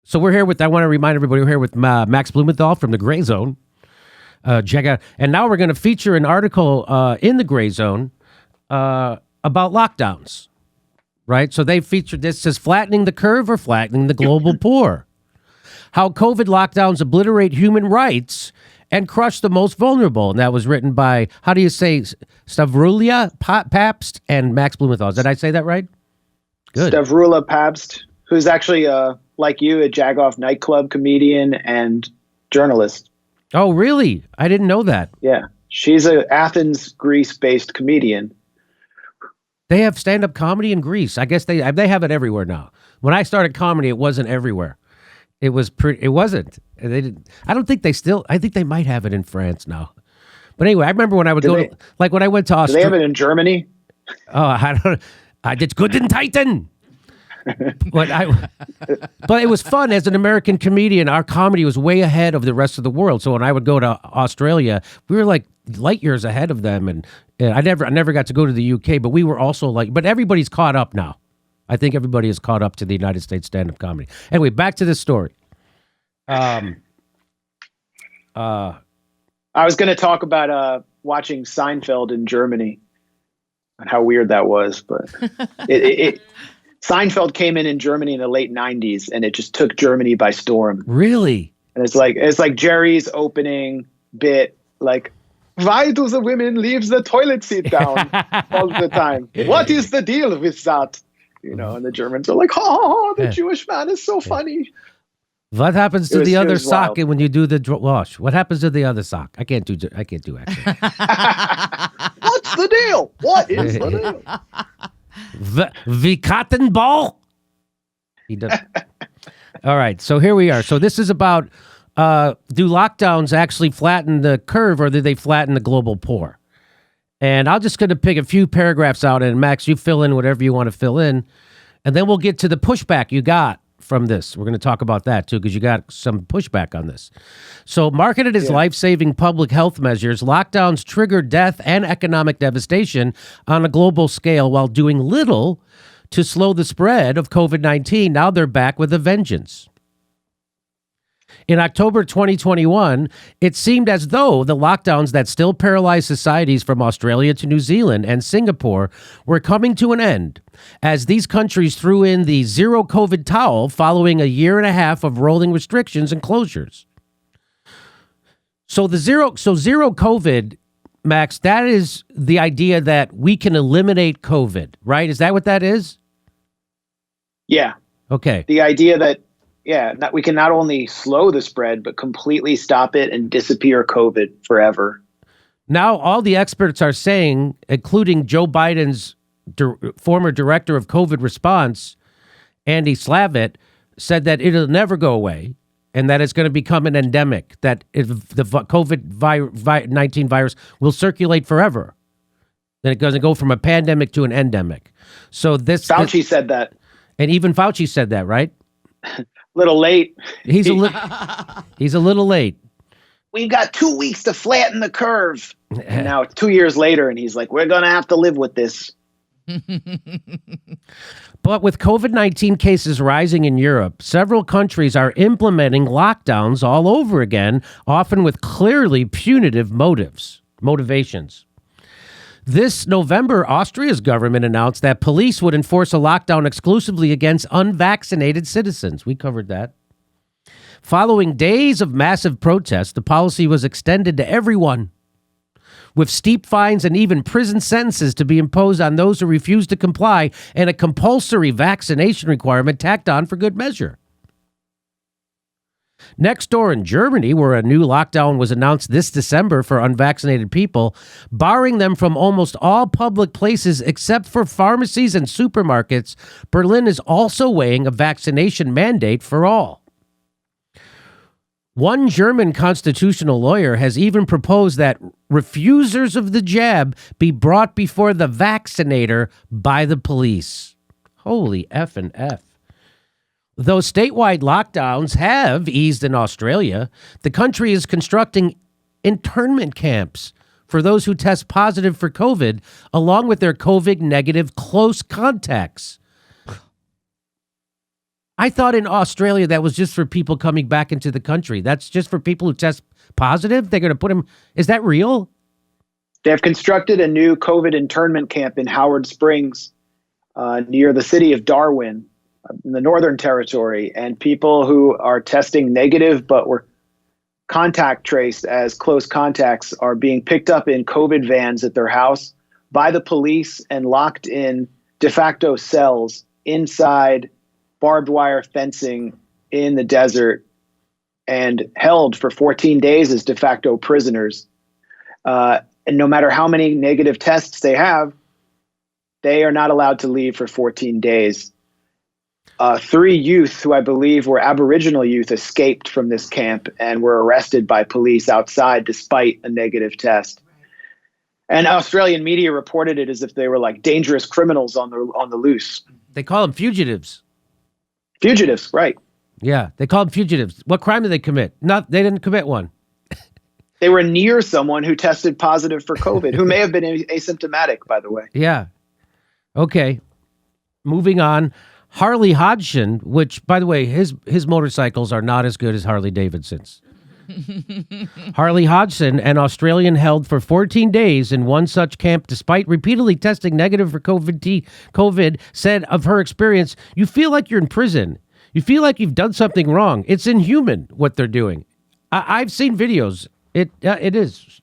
So we're here with, I want to remind everybody, we're here with Max Blumenthal from the Gray Zone. Check out. And now we're going to feature an article in the Gray Zone about lockdowns, right? So they featured this, says flattening the curve or flattening the global poor. How COVID lockdowns obliterate human rights and crush the most vulnerable. And that was written by, how do you say, Stavrulia Pabst and Max Blumenthal. Did I say that right? Good. Stavrulia Pabst, who's actually, like you, a Jagoff nightclub comedian and journalist. Oh, really? I didn't know that. Yeah. She's a Athens, Greece-based comedian. They have stand-up comedy in Greece. I guess they have it everywhere now. When I started comedy, it wasn't everywhere. It wasn't. They didn't. I don't think they still. I think they might have it in France now. But anyway, I remember when I would when I went to Australia. Do they have it in Germany? Oh, I don't. I did good in Titan. But it was fun as an American comedian. Our comedy was way ahead of the rest of the world. So when I would go to Australia, we were like light years ahead of them. And I never got to go to the UK, but we were also but everybody's caught up now. I think everybody is caught up to the United States stand-up comedy. Anyway, back to this story. I was going to talk about watching Seinfeld in Germany and how weird that was, but Seinfeld came in Germany in the late 90s, and it just took Germany by storm. Really? And it's like Jerry's opening bit, like, why do the women leave the toilet seat down all the time? What is the deal with that? You know, and the Germans are like, oh, the Jewish man is so funny. What happens to the other sock when you do the wash? What happens to the other sock? I can't do accent. What's the deal? What is the deal? The cotton ball? He does. All right, so here we are. So this is about, do lockdowns actually flatten the curve, or do they flatten the global poor? And I'm just going to pick a few paragraphs out, and Max, you fill in whatever you want to fill in, and then we'll get to the pushback you got from this. We're going to talk about that, too, because you got some pushback on this. So marketed as life-saving public health measures, lockdowns trigger death and economic devastation on a global scale while doing little to slow the spread of COVID-19. Now they're back with a vengeance. In October 2021, it seemed as though the lockdowns that still paralyzed societies from Australia to New Zealand and Singapore were coming to an end, as these countries threw in the zero COVID towel following a year and a half of rolling restrictions and closures. So zero COVID, Max, that is the idea that we can eliminate COVID, right? Is that what that is? Yeah. Okay. The idea that we can not only slow the spread, but completely stop it and disappear COVID forever. Now, all the experts are saying, including Joe Biden's former director of COVID response, Andy Slavitt, said that it'll never go away and that it's going to become an endemic, that if the COVID-19 virus will circulate forever. Then it doesn't go from a pandemic to an endemic. So Fauci said that. And even Fauci said that, right? Little late. He's a little late. We've got 2 weeks to flatten the curve. And now 2 years later, and he's like, we're going to have to live with this. But with COVID-19 cases rising in Europe, several countries are implementing lockdowns all over again, often with clearly punitive motivations. This November, Austria's government announced that police would enforce a lockdown exclusively against unvaccinated citizens. We covered that. Following days of massive protests, the policy was extended to everyone, with steep fines and even prison sentences to be imposed on those who refuse to comply, and a compulsory vaccination requirement tacked on for good measure. Next door in Germany, where a new lockdown was announced this December for unvaccinated people, barring them from almost all public places except for pharmacies and supermarkets, Berlin is also weighing a vaccination mandate for all. One German constitutional lawyer has even proposed that refusers of the jab be brought before the vaccinator by the police. Holy F and F. Though statewide lockdowns have eased in Australia, the country is constructing internment camps for those who test positive for COVID, along with their COVID-negative close contacts. I thought in Australia that was just for people coming back into the country. That's just for people who test positive. They're going to put them. Is that real? They have constructed a new COVID internment camp in Howard Springs, near the city of Darwin, in the Northern Territory, and people who are testing negative but were contact traced as close contacts are being picked up in COVID vans at their house by the police and locked in de facto cells inside barbed wire fencing in the desert and held for 14 days as de facto prisoners. And no matter how many negative tests they have, they are not allowed to leave for 14 days. 3 youth who I believe were Aboriginal youth escaped from this camp and were arrested by police outside despite a negative test. And Australian media reported it as if they were like dangerous criminals on the loose. They call them fugitives. Fugitives, right. Yeah, they call them fugitives. What crime did they commit? They didn't commit one. They were near someone who tested positive for COVID, who may have been asymptomatic, by the way. Yeah. Okay. Moving on. Harley Hodgson, which, by the way, his motorcycles are not as good as Harley Davidson's. Harley Hodgson, an Australian held for 14 days in one such camp despite repeatedly testing negative for COVID, said of her experience, "You feel like you're in prison. You feel like you've done something wrong. It's inhuman what they're doing." I've seen videos. It is.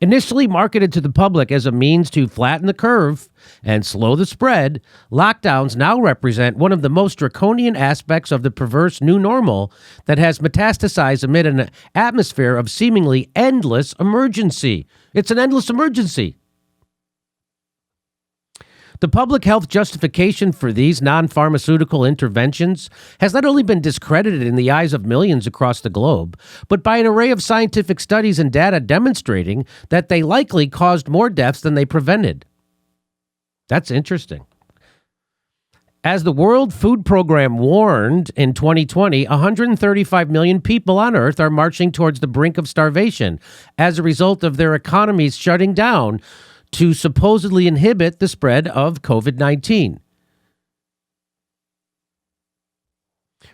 Initially marketed to the public as a means to flatten the curve and slow the spread, lockdowns now represent one of the most draconian aspects of the perverse new normal that has metastasized amid an atmosphere of seemingly endless emergency. It's an endless emergency. The public health justification for these non-pharmaceutical interventions has not only been discredited in the eyes of millions across the globe, but by an array of scientific studies and data demonstrating that they likely caused more deaths than they prevented. That's interesting. As the World Food Program warned in 2020, 135 million people on Earth are marching towards the brink of starvation as a result of their economies shutting down to supposedly inhibit the spread of COVID-19.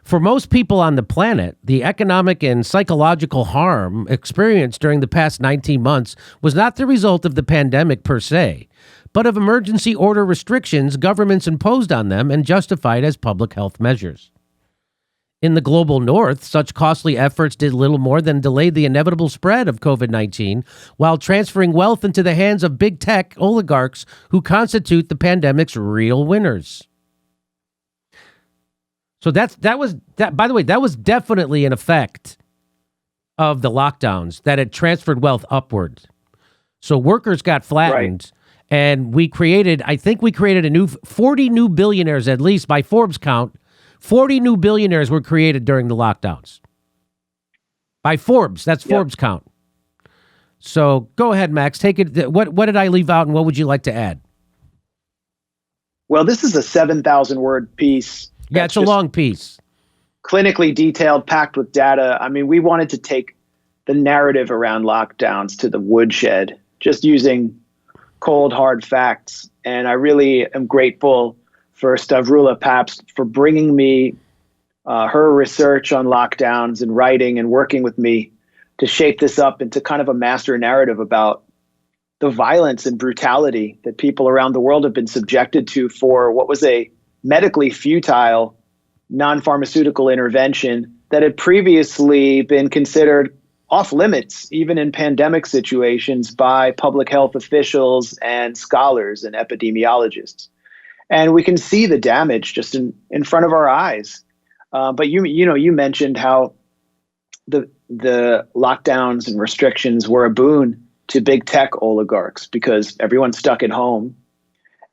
For most people on the planet, the economic and psychological harm experienced during the past 19 months was not the result of the pandemic per se, but of emergency order restrictions governments imposed on them and justified as public health measures. In the global north, such costly efforts did little more than delay the inevitable spread of COVID-19 while transferring wealth into the hands of big tech oligarchs who constitute the pandemic's real winners. So that was definitely an effect of the lockdowns, that it transferred wealth upward. So workers got flattened, right. And we created a new 40 new billionaires, at least by Forbes count. 40 new billionaires were created during the lockdowns. By Forbes, that's Forbes count. So go ahead, Max, take it. What did I leave out and what would you like to add? Well, this is a 7,000-word piece. Yeah, it's a long piece. Clinically detailed, packed with data. I mean, we wanted to take the narrative around lockdowns to the woodshed, just using cold, hard facts. And I really am grateful for Stavrula Pabst for bringing me her research on lockdowns and writing and working with me to shape this up into kind of a master narrative about the violence and brutality that people around the world have been subjected to for what was a medically futile non-pharmaceutical intervention that had previously been considered off limits, even in pandemic situations, by public health officials and scholars and epidemiologists. And we can see the damage just in front of our eyes. But you mentioned how the lockdowns and restrictions were a boon to big tech oligarchs because everyone's stuck at home.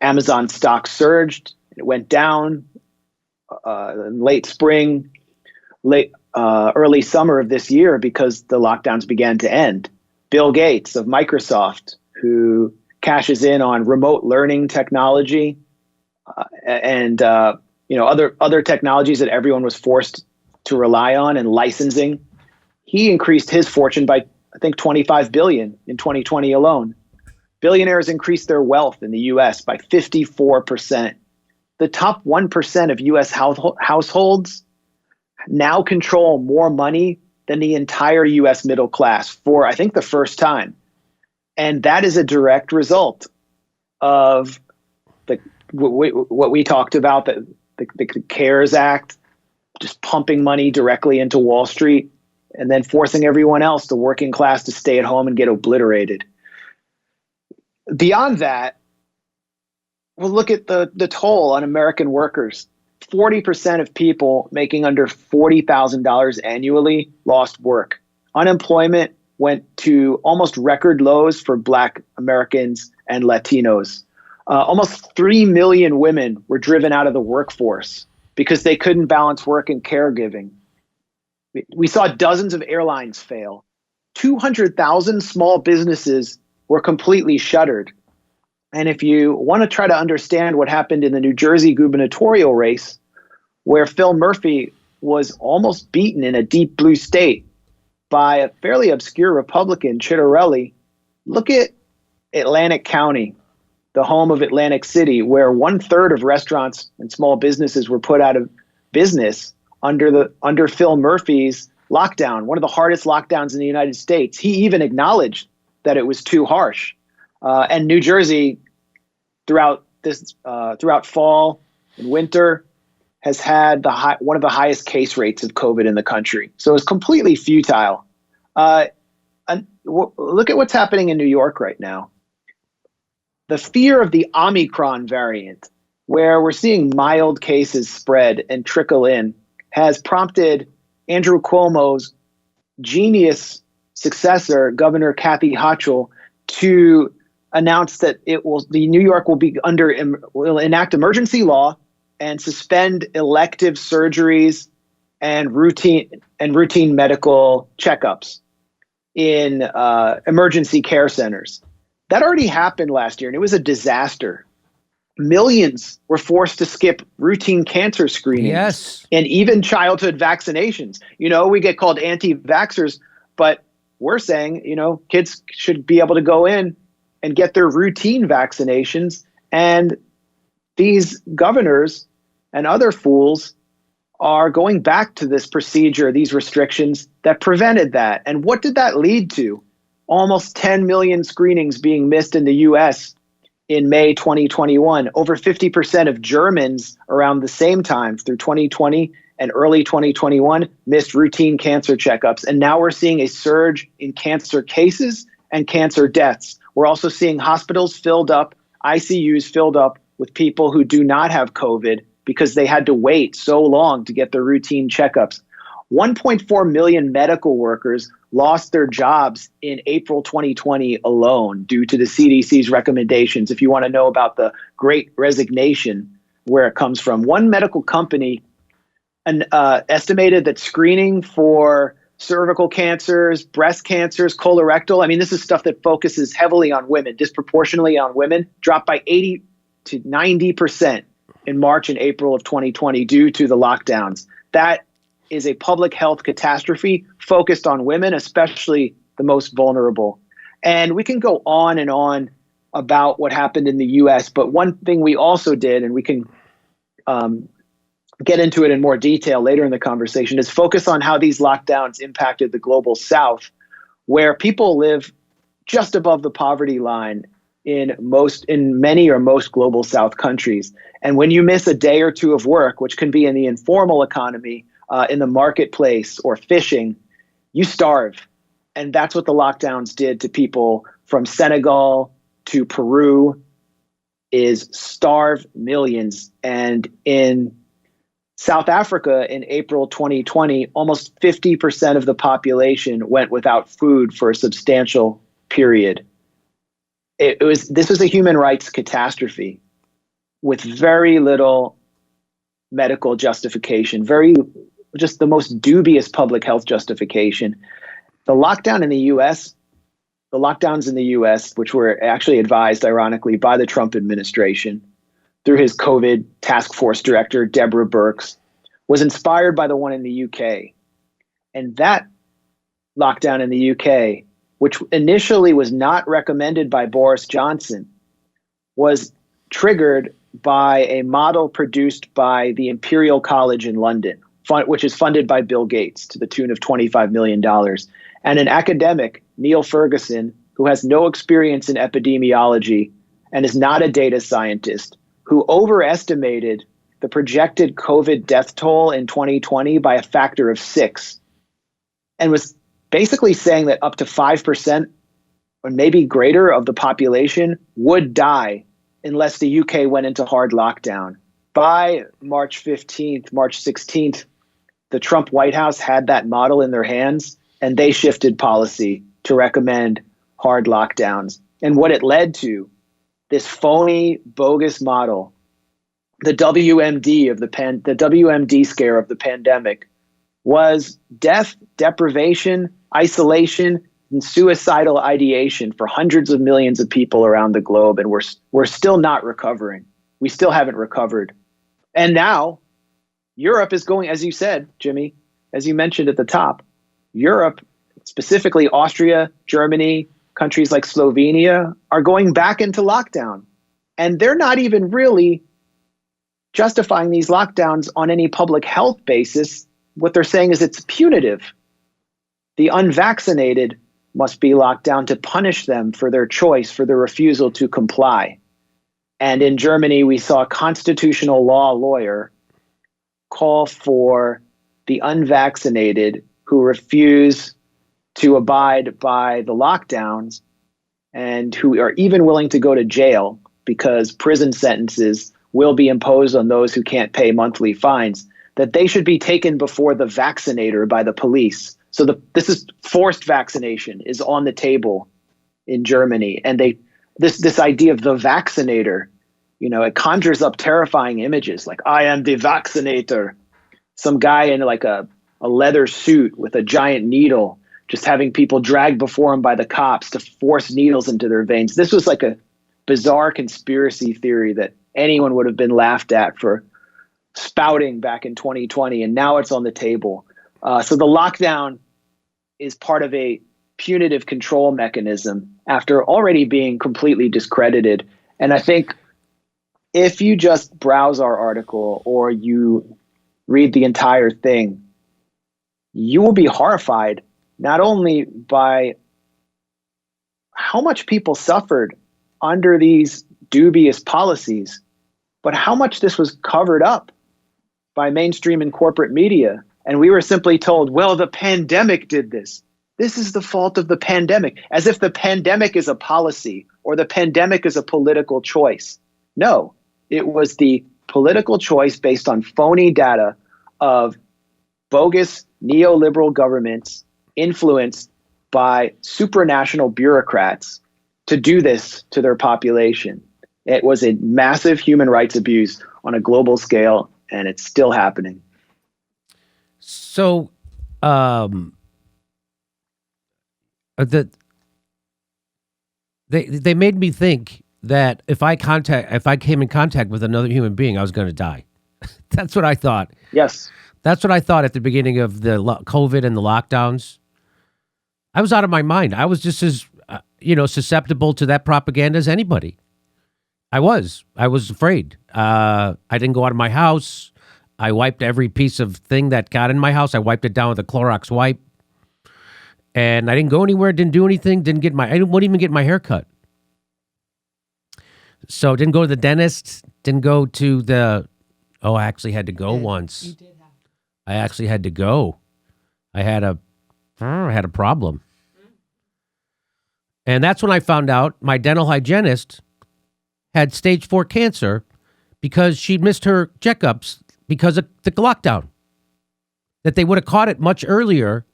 Amazon stock surged. It went down in late spring, early summer of this year because the lockdowns began to end. Bill Gates of Microsoft, who cashes in on remote learning technology, and other technologies that everyone was forced to rely on, and licensing. He increased his fortune by, I think, 25 billion in 2020 alone. Billionaires increased their wealth in the U.S. by 54%. the top 1% of U.S. households now control more money than the entire U.S. middle class for, I think, the first time. And that is a direct result of what we talked about, the CARES Act, just pumping money directly into Wall Street and then forcing everyone else, the working class, to stay at home and get obliterated. Beyond that, we'll look at the toll on American workers. 40% of people making under $40,000 annually lost work. Unemployment went to almost record lows for Black Americans and Latinos. Almost 3 million women were driven out of the workforce because they couldn't balance work and caregiving. We saw dozens of airlines fail. 200,000 small businesses were completely shuttered. And if you want to try to understand what happened in the New Jersey gubernatorial race, where Phil Murphy was almost beaten in a deep blue state by a fairly obscure Republican, Chitterelli, look at Atlantic County, the home of Atlantic City, where 1/3 of restaurants and small businesses were put out of business under Phil Murphy's lockdown, one of the hardest lockdowns in the United States. He even acknowledged that it was too harsh. And New Jersey, throughout fall and winter, has had one of the highest case rates of COVID in the country. So it's completely futile. And look at what's happening in New York right now. The fear of the Omicron variant, where we're seeing mild cases spread and trickle in, has prompted Andrew Cuomo's genius successor, Governor Kathy Hochul, to announce that New York will enact emergency law and suspend elective surgeries and routine medical checkups in emergency care centers. That already happened last year, and it was a disaster. Millions were forced to skip routine cancer screenings. Yes. And even childhood vaccinations. We get called anti-vaxxers, but we're saying, kids should be able to go in and get their routine vaccinations. And these governors and other fools are going back to this procedure, these restrictions that prevented that. And what did that lead to? Almost 10 million screenings being missed in the U.S. in May 2021. Over 50% of Germans around the same time through 2020 and early 2021 missed routine cancer checkups. And now we're seeing a surge in cancer cases and cancer deaths. We're also seeing hospitals filled up, ICUs filled up with people who do not have COVID because they had to wait so long to get their routine checkups. 1.4 million medical workers lost their jobs in April 2020 alone due to the CDC's recommendations. If you want to know about the Great Resignation, where it comes from, one medical company estimated that screening for cervical cancers, breast cancers, colorectal, this is stuff that focuses heavily on women, disproportionately on women, dropped by 80 to 90% in March and April of 2020 due to the lockdowns. That is a public health catastrophe focused on women, especially the most vulnerable. And we can go on and on about what happened in the U.S., but one thing we also did, and we can get into it in more detail later in the conversation, is focus on how these lockdowns impacted the global South, where people live just above the poverty line in many or most global South countries. And when you miss a day or two of work, which can be in the informal economy, in the marketplace or fishing, you starve. And that's what the lockdowns did to people from Senegal to Peru, is starve millions. And in South Africa in April 2020, almost 50% of the population went without food for a substantial period. This was a human rights catastrophe with very little medical justification, just the most dubious public health justification. The lockdowns in the U.S., which were actually advised, ironically, by the Trump administration through his COVID task force director, Deborah Birx, was inspired by the one in the U.K. And that lockdown in the U.K., which initially was not recommended by Boris Johnson, was triggered by a model produced by the Imperial College in London, which is funded by Bill Gates to the tune of $25 million. And an academic, Neil Ferguson, who has no experience in epidemiology and is not a data scientist, who overestimated the projected COVID death toll in 2020 by a factor of 6, and was basically saying that up to 5% or maybe greater of the population would die unless the UK went into hard lockdown. By March 15th, March 16th, the Trump White House had that model in their hands, and they shifted policy to recommend hard lockdowns. And what it led to, this phony, bogus model, the WMD of the WMD scare of the pandemic, was death, deprivation, isolation, and suicidal ideation for hundreds of millions of people around the globe. And we're still not recovering. We still haven't recovered. And now Europe is going, as you said, Jimmy, as you mentioned at the top, Europe, specifically Austria, Germany, countries like Slovenia, are going back into lockdown. And they're not even really justifying these lockdowns on any public health basis. What they're saying is it's punitive. The unvaccinated must be locked down to punish them for their choice, for their refusal to comply. And in Germany, we saw a constitutional law lawyer call for the unvaccinated who refuse to abide by the lockdowns and who are even willing to go to jail because prison sentences will be imposed on those who can't pay monthly fines, that they should be taken before the vaccinator by the police. So this is forced vaccination is on the table in Germany. And this idea of the vaccinator, it conjures up terrifying images like, I am the vaccinator. Some guy in like a leather suit with a giant needle, just having people dragged before him by the cops to force needles into their veins. This was like a bizarre conspiracy theory that anyone would have been laughed at for spouting back in 2020. And now it's on the table. So the lockdown is part of a punitive control mechanism after already being completely discredited. And I think if you just browse our article or you read the entire thing, you will be horrified not only by how much people suffered under these dubious policies, but how much this was covered up by mainstream and corporate media. And we were simply told, well, the pandemic did this. This is the fault of the pandemic, as if the pandemic is a policy or the pandemic is a political choice. No, it was the political choice based on phony data of bogus neoliberal governments influenced by supranational bureaucrats to do this to their population. It was a massive human rights abuse on a global scale, and it's still happening. So, they made me think that if I came in contact with another human being, I was going to die. That's what I thought. Yes. That's what I thought at the beginning of the COVID and the lockdowns. I was out of my mind. I was just as, susceptible to that propaganda as anybody. I was afraid. I didn't go out of my house. I wiped every piece of thing that got in my house. I wiped it down with a Clorox wipe. And I didn't go anywhere, didn't do anything, I wouldn't even get my hair cut. So didn't go to the dentist, didn't go to I actually had to go once. You did have. I actually had to go. I had a problem. And that's when I found out my dental hygienist had stage 4 cancer because she missed her checkups because of the lockdown. That they would have caught it much earlier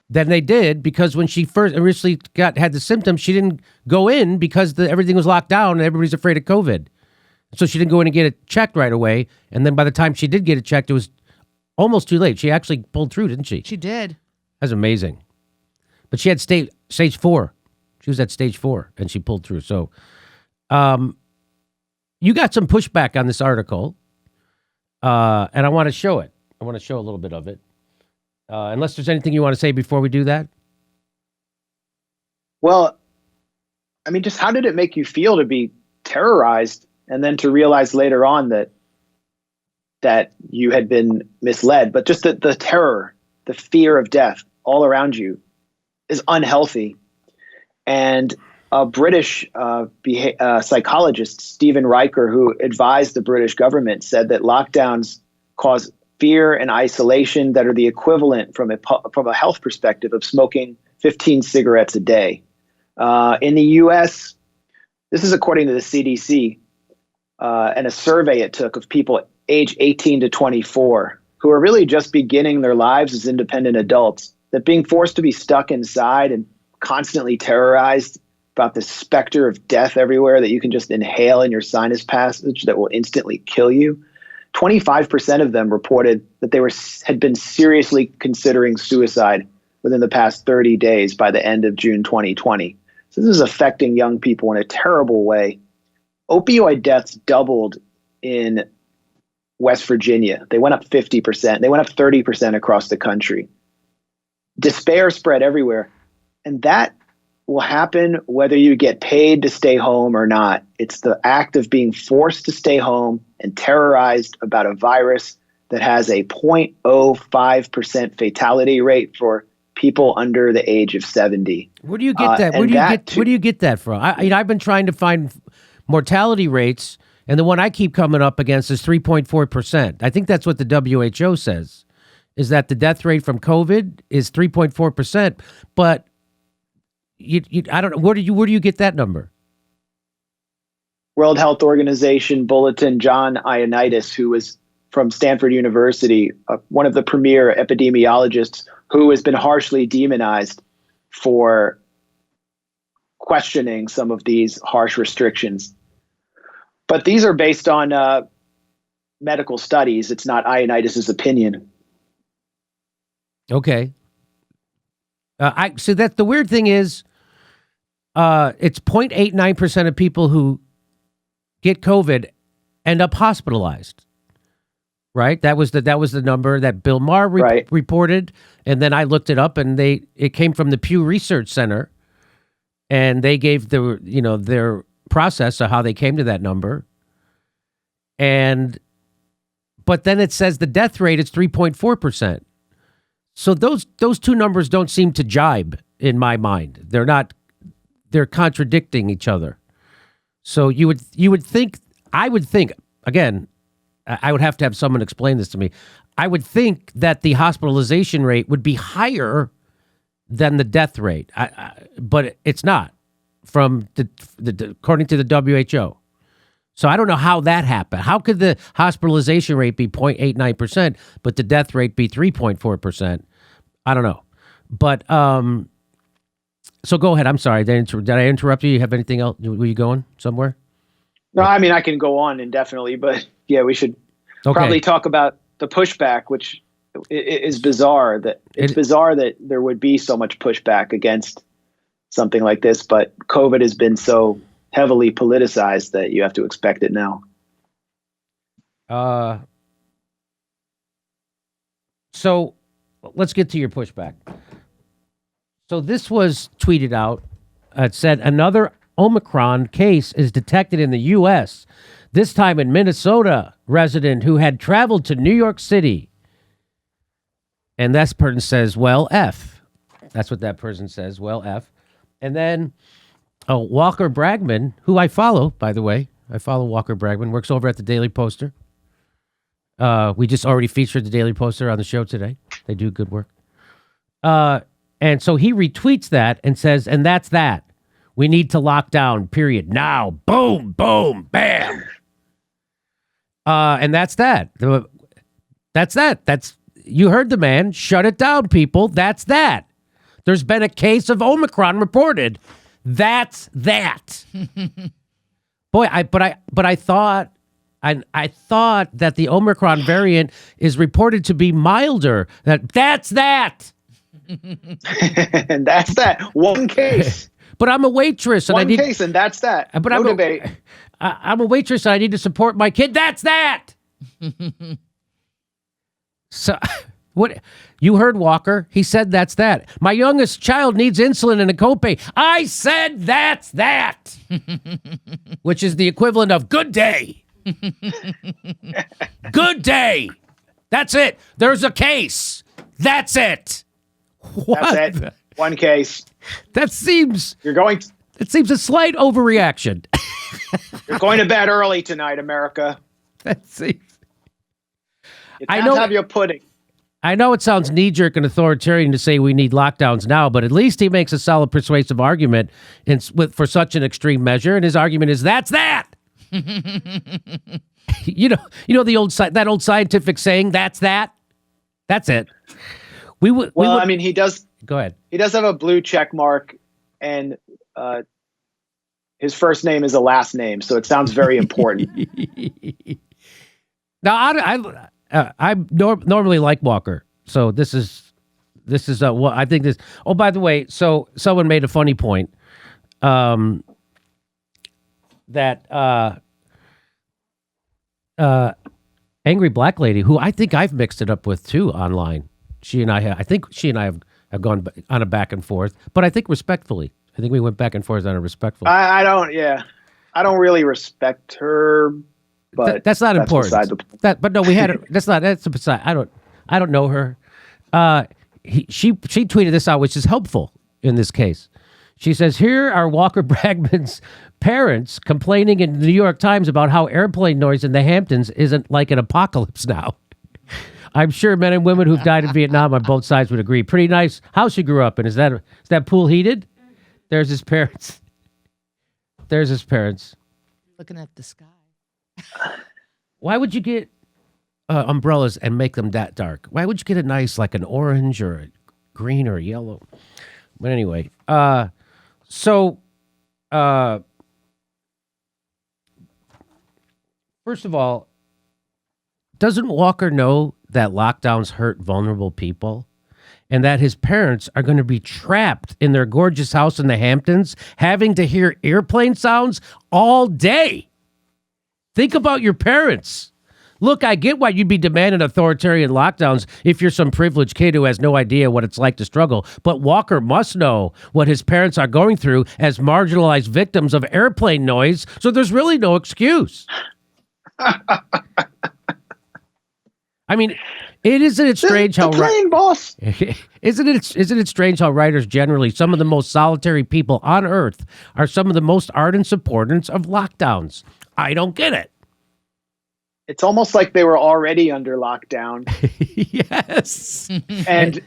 than they did, because when she first initially had the symptoms, she didn't go in because everything was locked down and everybody's afraid of COVID. So she didn't go in and get it checked right away. And then by the time she did get it checked, it was almost too late. She actually pulled through, didn't she? She did. That's amazing. But she had stage 4. She was at stage 4 and she pulled through. So you got some pushback on this article. And I want to show it. I want to show a little bit of it. Unless there's anything you want to say before we do that. Well, I mean, just how did it make you feel to be terrorized and then to realize later on that you had been misled. But just the terror, the fear of death all around you is unhealthy. And a British psychologist, Stephen Riker, who advised the British government, said that lockdowns cause fear and isolation that are the equivalent from a health perspective of smoking 15 cigarettes a day. In the U.S., this is according to the CDC and a survey it took of people age 18 to 24 who are really just beginning their lives as independent adults, that being forced to be stuck inside and constantly terrorized about the specter of death everywhere that you can just inhale in your sinus passage that will instantly kill you. 25% of them reported that they had been seriously considering suicide within the past 30 days by the end of June 2020. So this is affecting young people in a terrible way. Opioid deaths doubled in West Virginia. They went up 50%. They went up 30% across the country. Despair spread everywhere. And that will happen whether you get paid to stay home or not. It's the act of being forced to stay home and terrorized about a virus that has a 0.05% fatality rate for people under the age of 70. Where do you get that? Where do you get that from? I've been trying to find mortality rates, and the one I keep coming up against is 3.4%. I think that's what the WHO says, is that the death rate from COVID is 3.4%. But I don't know. Where do you get that number? World Health Organization bulletin, John Ioannidis, who was from Stanford University, one of the premier epidemiologists who has been harshly demonized for questioning some of these harsh restrictions. But these are based on medical studies. It's not Ioannidis' opinion. Okay. So that the weird thing is, it's 0.89% of people who get COVID end up hospitalized. Right? That was the number that Bill Maher reported, and then I looked it up, and it came from the Pew Research Center, and they gave their process of how they came to that number, but then it says the death rate is 3.4%. So those two numbers don't seem to jibe in my mind. They're contradicting each other. So I would think again, I would have to have someone explain this to me. I would think that the hospitalization rate would be higher than the death rate, but it's not from according to the WHO. So I don't know how that happened. How could the hospitalization rate be 0.89%, but the death rate be 3.4%? I don't know. But so go ahead. I'm sorry. Did I interrupt you? You have anything else? Were you going somewhere? No, I mean, I can go on indefinitely, but yeah, we should probably talk about the pushback, which is bizarre. It's bizarre that there would be so much pushback against something like this, but COVID has been so heavily politicized that you have to expect it now. So let's get to your pushback. So this was tweeted out. It said another Omicron case is detected in the U.S., this time in Minnesota, resident who had traveled to New York City. And that person says, well, F. That's what that person says, well, F. And then Walker Bragman, who I follow, by the way. I follow Walker Bragman, works over at the Daily Poster. We just already featured the Daily Poster on the show today. They do good work. And so he retweets that and says, and that's that. We need to lock down, period. Now, boom, boom, bam. And that's that. That's that. You heard the man. Shut it down, people. That's that. There's been a case of Omicron reported. That's that. Boy, I thought that the Omicron variant is reported to be milder. That's that. And that's that. One case. But I'm a waitress. And case, and that's that. But no debate. I'm a waitress, and I need to support my kid. That's that. So, What? You heard Walker. He said that's that. My youngest child needs insulin and a copay. I said that's that. Which is the equivalent of good day. Good day. That's it. There's a case. That's it. What? That's it. One case. That seems... It seems a slight overreaction. You're going to bed early tonight, America. That seems... You can't have your pudding. I know it sounds knee-jerk and authoritarian to say we need lockdowns now, but at least he makes a solid persuasive argument for such an extreme measure, and his argument is that's that. you know that old scientific saying, that's that. That's it. I mean, he does. Go ahead. He does have a blue check mark, and his first name is a last name, so it sounds very important. Now, I normally like Walker, so this is what I think this. Oh, by the way, so someone made a funny point that angry black lady, who I think I've mixed it up with too online. I think she and I have gone on a back and forth, but I think respectfully. I think we went back and forth on a respectful. I don't really respect her. But that's not important. But no, we had it. That's beside. I don't know her. She tweeted this out, which is helpful in this case. She says, here are Walker Bragman's parents complaining in the New York Times about how airplane noise in the Hamptons isn't like an apocalypse now. I'm sure men and women who've died in Vietnam on both sides would agree. Pretty nice house you grew up in. Is that pool heated? There's his parents. Looking at the sky. Why would you get umbrellas and make them that dark? Why would you get a nice, like an orange or a green or a yellow? But anyway, first of all, doesn't Walker know that lockdowns hurt vulnerable people? And that his parents are going to be trapped in their gorgeous house in the Hamptons, having to hear airplane sounds all day? Think about your parents. Look, I get why you'd be demanding authoritarian lockdowns if you're some privileged kid who has no idea what it's like to struggle. But Walker must know what his parents are going through as marginalized victims of airplane noise, so there's really no excuse. I mean, isn't it strange how boss? Isn't it strange how writers generally, some of the most solitary people on earth, are some of the most ardent supporters of lockdowns? I don't get it. It's almost like they were already under lockdown. Yes. And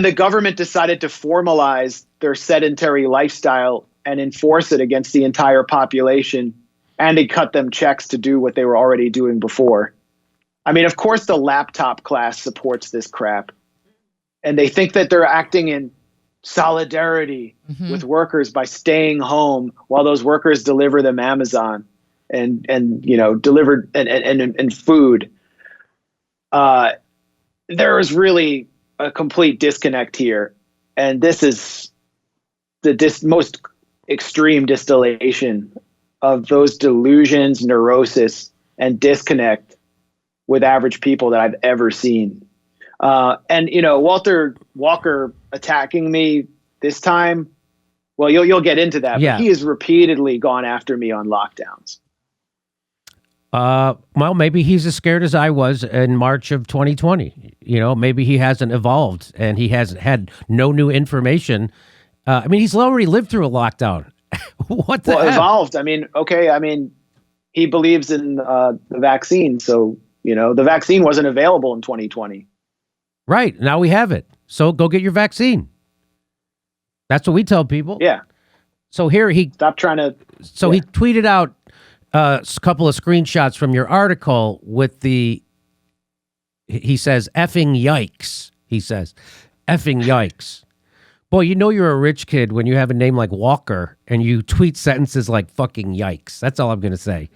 the government decided to formalize their sedentary lifestyle and enforce it against the entire population. And they cut them checks to do what they were already doing before. I mean, of course, the laptop class supports this crap. And they think that they're acting in solidarity with workers by staying home while those workers deliver them Amazon and delivered and food. There is really a complete disconnect here. And this is the most extreme distillation of those delusions, neurosis, and disconnect with average people that I've ever seen. And Walter Walker attacking me this time, well, you'll get into that. Yeah. But he has repeatedly gone after me on lockdowns. Well, maybe he's as scared as I was in March of 2020. Maybe he hasn't evolved and he hasn't had no new information. I mean, he's already lived through a lockdown. What the heck? Evolved. I mean, okay. I mean, he believes in the vaccine. So, the vaccine wasn't available in 2020. Right. Now we have it. So go get your vaccine. That's what we tell people. Yeah. So here stop trying to. So he tweeted out a couple of screenshots from your article with he says, effing yikes. He says, effing yikes. Boy, you're a rich kid when you have a name like Walker and you tweet sentences like fucking yikes. That's all I'm going to say.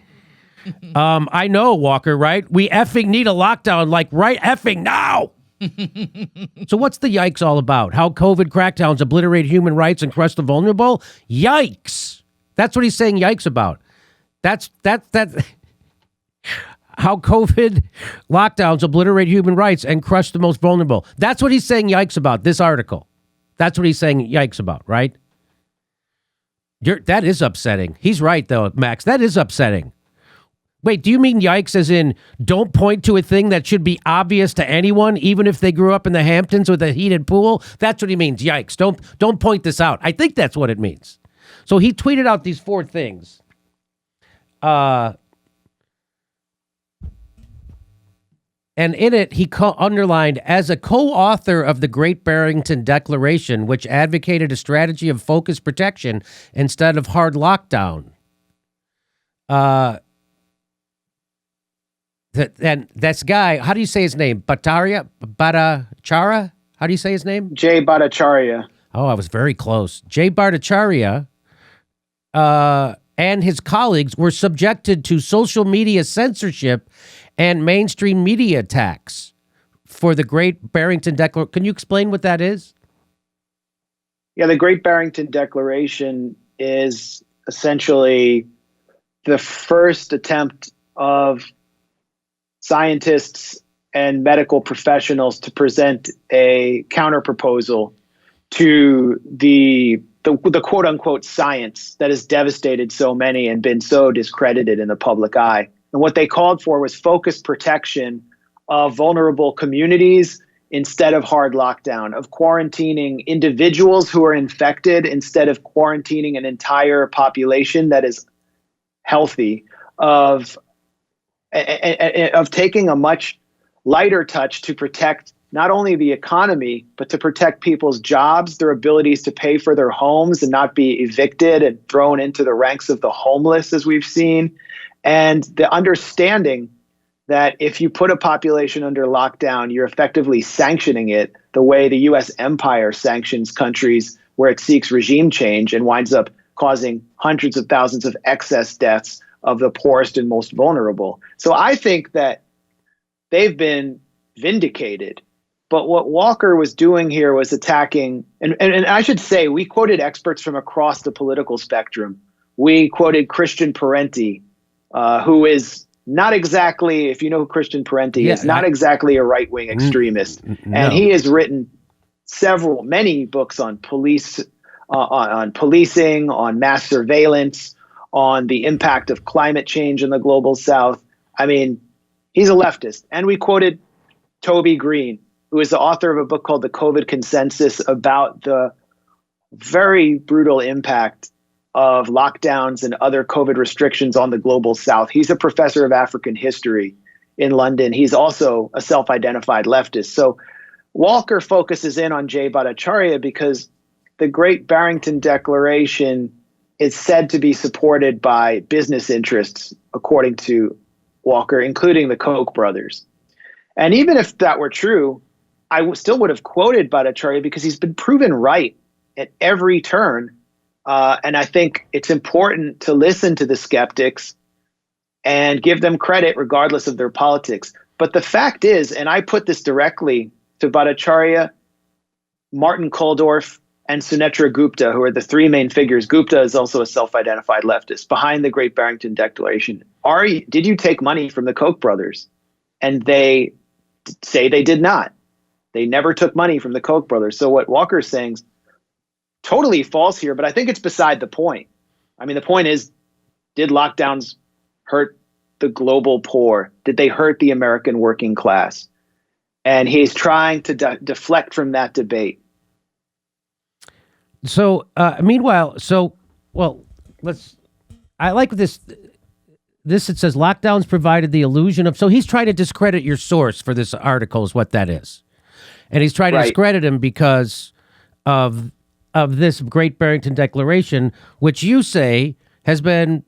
I know, Walker, right? We effing need a lockdown like right effing now. So what's the yikes all about? How COVID crackdowns obliterate human rights and crush the vulnerable? Yikes. That's what he's saying yikes about. That's how COVID lockdowns obliterate human rights and crush the most vulnerable. That's what he's saying yikes about, this article. That's what he's saying yikes about, right? That is upsetting. He's right, though, Max. That is upsetting. Wait, do you mean yikes as in don't point to a thing that should be obvious to anyone, even if they grew up in the Hamptons with a heated pool? That's what he means, yikes. Don't point this out. I think that's what it means. So he tweeted out these 4 things. And in it, he underlined, as a co-author of the Great Barrington Declaration, which advocated a strategy of focused protection instead of hard lockdown. And this guy, how do you say his name? Bhattacharya? How do you say his name? Jay Bhattacharya. Oh, I was very close. Jay Bhattacharya and his colleagues were subjected to social media censorship and mainstream media attacks for the Great Barrington Declaration. Can you explain what that is? Yeah, the Great Barrington Declaration is essentially the first attempt of scientists and medical professionals to present a counterproposal to the quote unquote science that has devastated so many and been so discredited in the public eye. And what they called for was focused protection of vulnerable communities instead of hard lockdown, of quarantining individuals who are infected instead of quarantining an entire population that is healthy, of taking a much lighter touch to protect not only the economy, but to protect people's jobs, their abilities to pay for their homes and not be evicted and thrown into the ranks of the homeless, as we've seen. And the understanding that if you put a population under lockdown, you're effectively sanctioning it the way the U.S. empire sanctions countries where it seeks regime change and winds up causing hundreds of thousands of excess deaths of the poorest and most vulnerable. So I think that they've been vindicated. But what Walker was doing here was attacking, and I should say, we quoted experts from across the political spectrum. We quoted Christian Parenti, who is not exactly, if you know who Christian Parenti is, not exactly a right-wing extremist. No. And he has written many books on police, on policing, on mass surveillance, on the impact of climate change in the global South. I mean, he's a leftist. And we quoted Toby Green, who is the author of a book called The COVID Consensus, about the very brutal impact of lockdowns and other COVID restrictions on the global South. He's a professor of African history in London. He's also a self-identified leftist. So Walker focuses in on Jay Bhattacharya because the Great Barrington Declaration is said to be supported by business interests, according to Walker, including the Koch brothers. And even if that were true, I still would have quoted Bhattacharya because he's been proven right at every turn. And I think it's important to listen to the skeptics and give them credit regardless of their politics. But the fact is, and I put this directly to Bhattacharya, Martin Kulldorff, and Sunetra Gupta, who are the 3 main figures. Gupta is also a self-identified leftist behind the Great Barrington Declaration. Did you take money from the Koch brothers? And they say they did not. They never took money from the Koch brothers. So what Walker's saying is totally false here, but I think it's beside the point. I mean, the point is, did lockdowns hurt the global poor? Did they hurt the American working class? And he's trying to deflect from that debate. So, meanwhile, I like this. It says lockdowns provided the illusion of, so he's trying to discredit your source for this article is what that is. And he's trying to discredit him because of this Great Barrington Declaration, which you say has been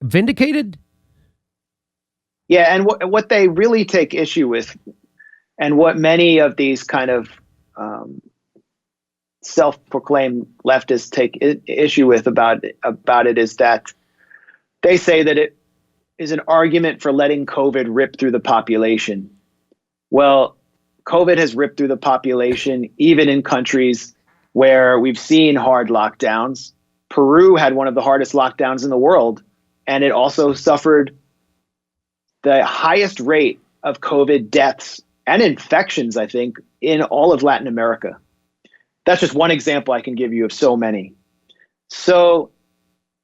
vindicated? Yeah, and what they really take issue with, and what many of these kind of self-proclaimed leftists take issue with about it is that they say that it is an argument for letting COVID rip through the population. Well, COVID has ripped through the population, even in countries where we've seen hard lockdowns. Peru had one of the hardest lockdowns in the world, and it also suffered the highest rate of COVID deaths and infections, I think, in all of Latin America. That's just one example I can give you of so many. So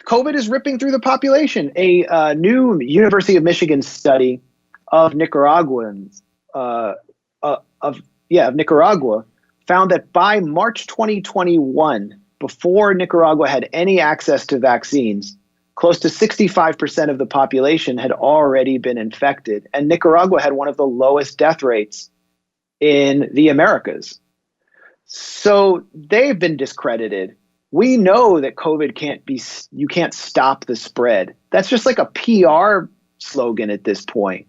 COVID is ripping through the population. A new University of Michigan study of Nicaraguans, of Nicaragua, found that by March 2021, before Nicaragua had any access to vaccines, close to 65% of the population had already been infected. And Nicaragua had one of the lowest death rates in the Americas. So they've been discredited. We know that COVID you can't stop the spread. That's just like a PR slogan at this point.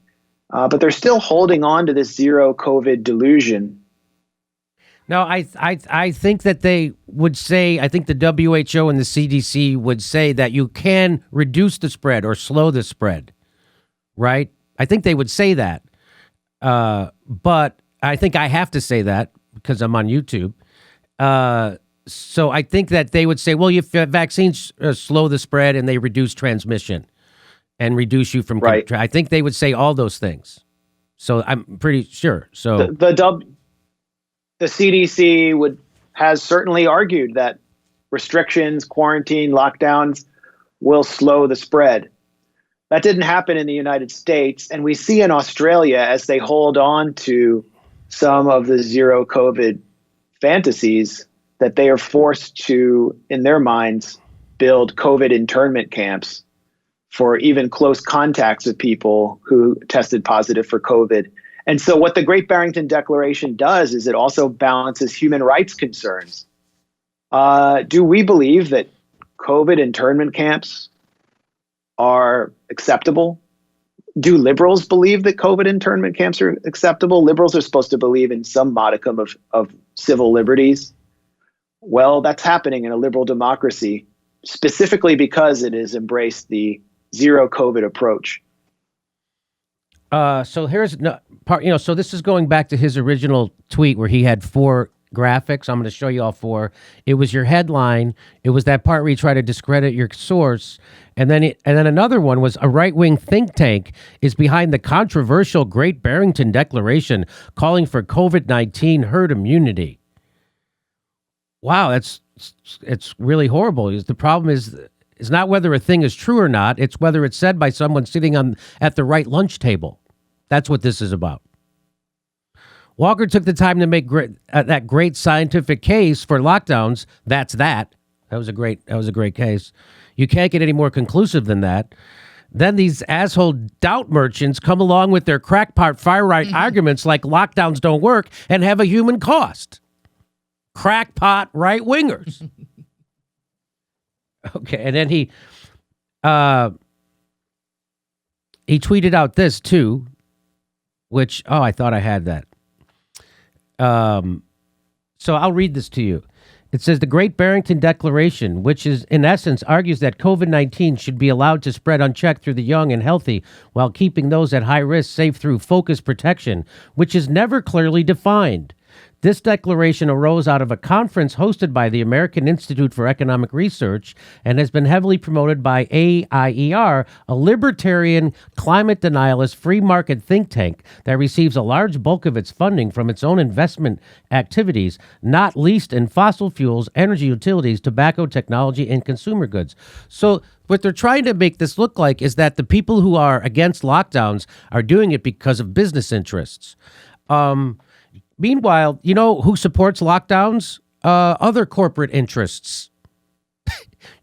But they're still holding on to this zero COVID delusion. No, I think that they would say, I think the WHO and the CDC would say that you can reduce the spread or slow the spread, right? I think they would say that. But I think I have to say that because I'm on YouTube. So I think that they would say, well, if vaccines slow the spread and they reduce transmission and reduce you from, right. I think they would say all those things. So I'm pretty sure. So the CDC has certainly argued that restrictions, quarantine, lockdowns will slow the spread. That didn't happen in the United States. And we see in Australia, as they hold on to some of the zero COVID fantasies, that they are forced to, in their minds, build COVID internment camps for even close contacts of people who tested positive for COVID. And so what the Great Barrington Declaration does is it also balances human rights concerns. Do we believe that COVID internment camps are acceptable? Do liberals believe that COVID internment camps are acceptable? Liberals are supposed to believe in some modicum of civil liberties. Well, that's happening in a liberal democracy, specifically because it has embraced the zero COVID approach. So here's part, so this is going back to his original tweet where he had 4 graphics. I'm going to show you all 4. It was your headline. It was that part where you try to discredit your source. And then another one was a right-wing think tank is behind the controversial Great Barrington Declaration calling for COVID-19 herd immunity. Wow, it's really horrible. The problem is not whether a thing is true or not. It's whether it's said by someone sitting at the right lunch table. That's what this is about. Walker took the time to make that great scientific case for lockdowns. That was a great case. You can't get any more conclusive than that. Then these asshole doubt merchants come along with their crackpot far-right arguments like lockdowns don't work and have a human cost. Crackpot right-wingers. Okay, and then he tweeted out this too, which, I thought I had that. So I'll read this to you. It says the Great Barrington Declaration, which is in essence argues that COVID-19 should be allowed to spread unchecked through the young and healthy while keeping those at high risk safe through focused protection, which is never clearly defined. This declaration arose out of a conference hosted by the American Institute for Economic Research and has been heavily promoted by AIER, a libertarian, climate denialist, free market think tank that receives a large bulk of its funding from its own investment activities, not least in fossil fuels, energy utilities, tobacco, technology, and consumer goods. So what they're trying to make this look like is that the people who are against lockdowns are doing it because of business interests. Meanwhile, you know who supports lockdowns? Other corporate interests.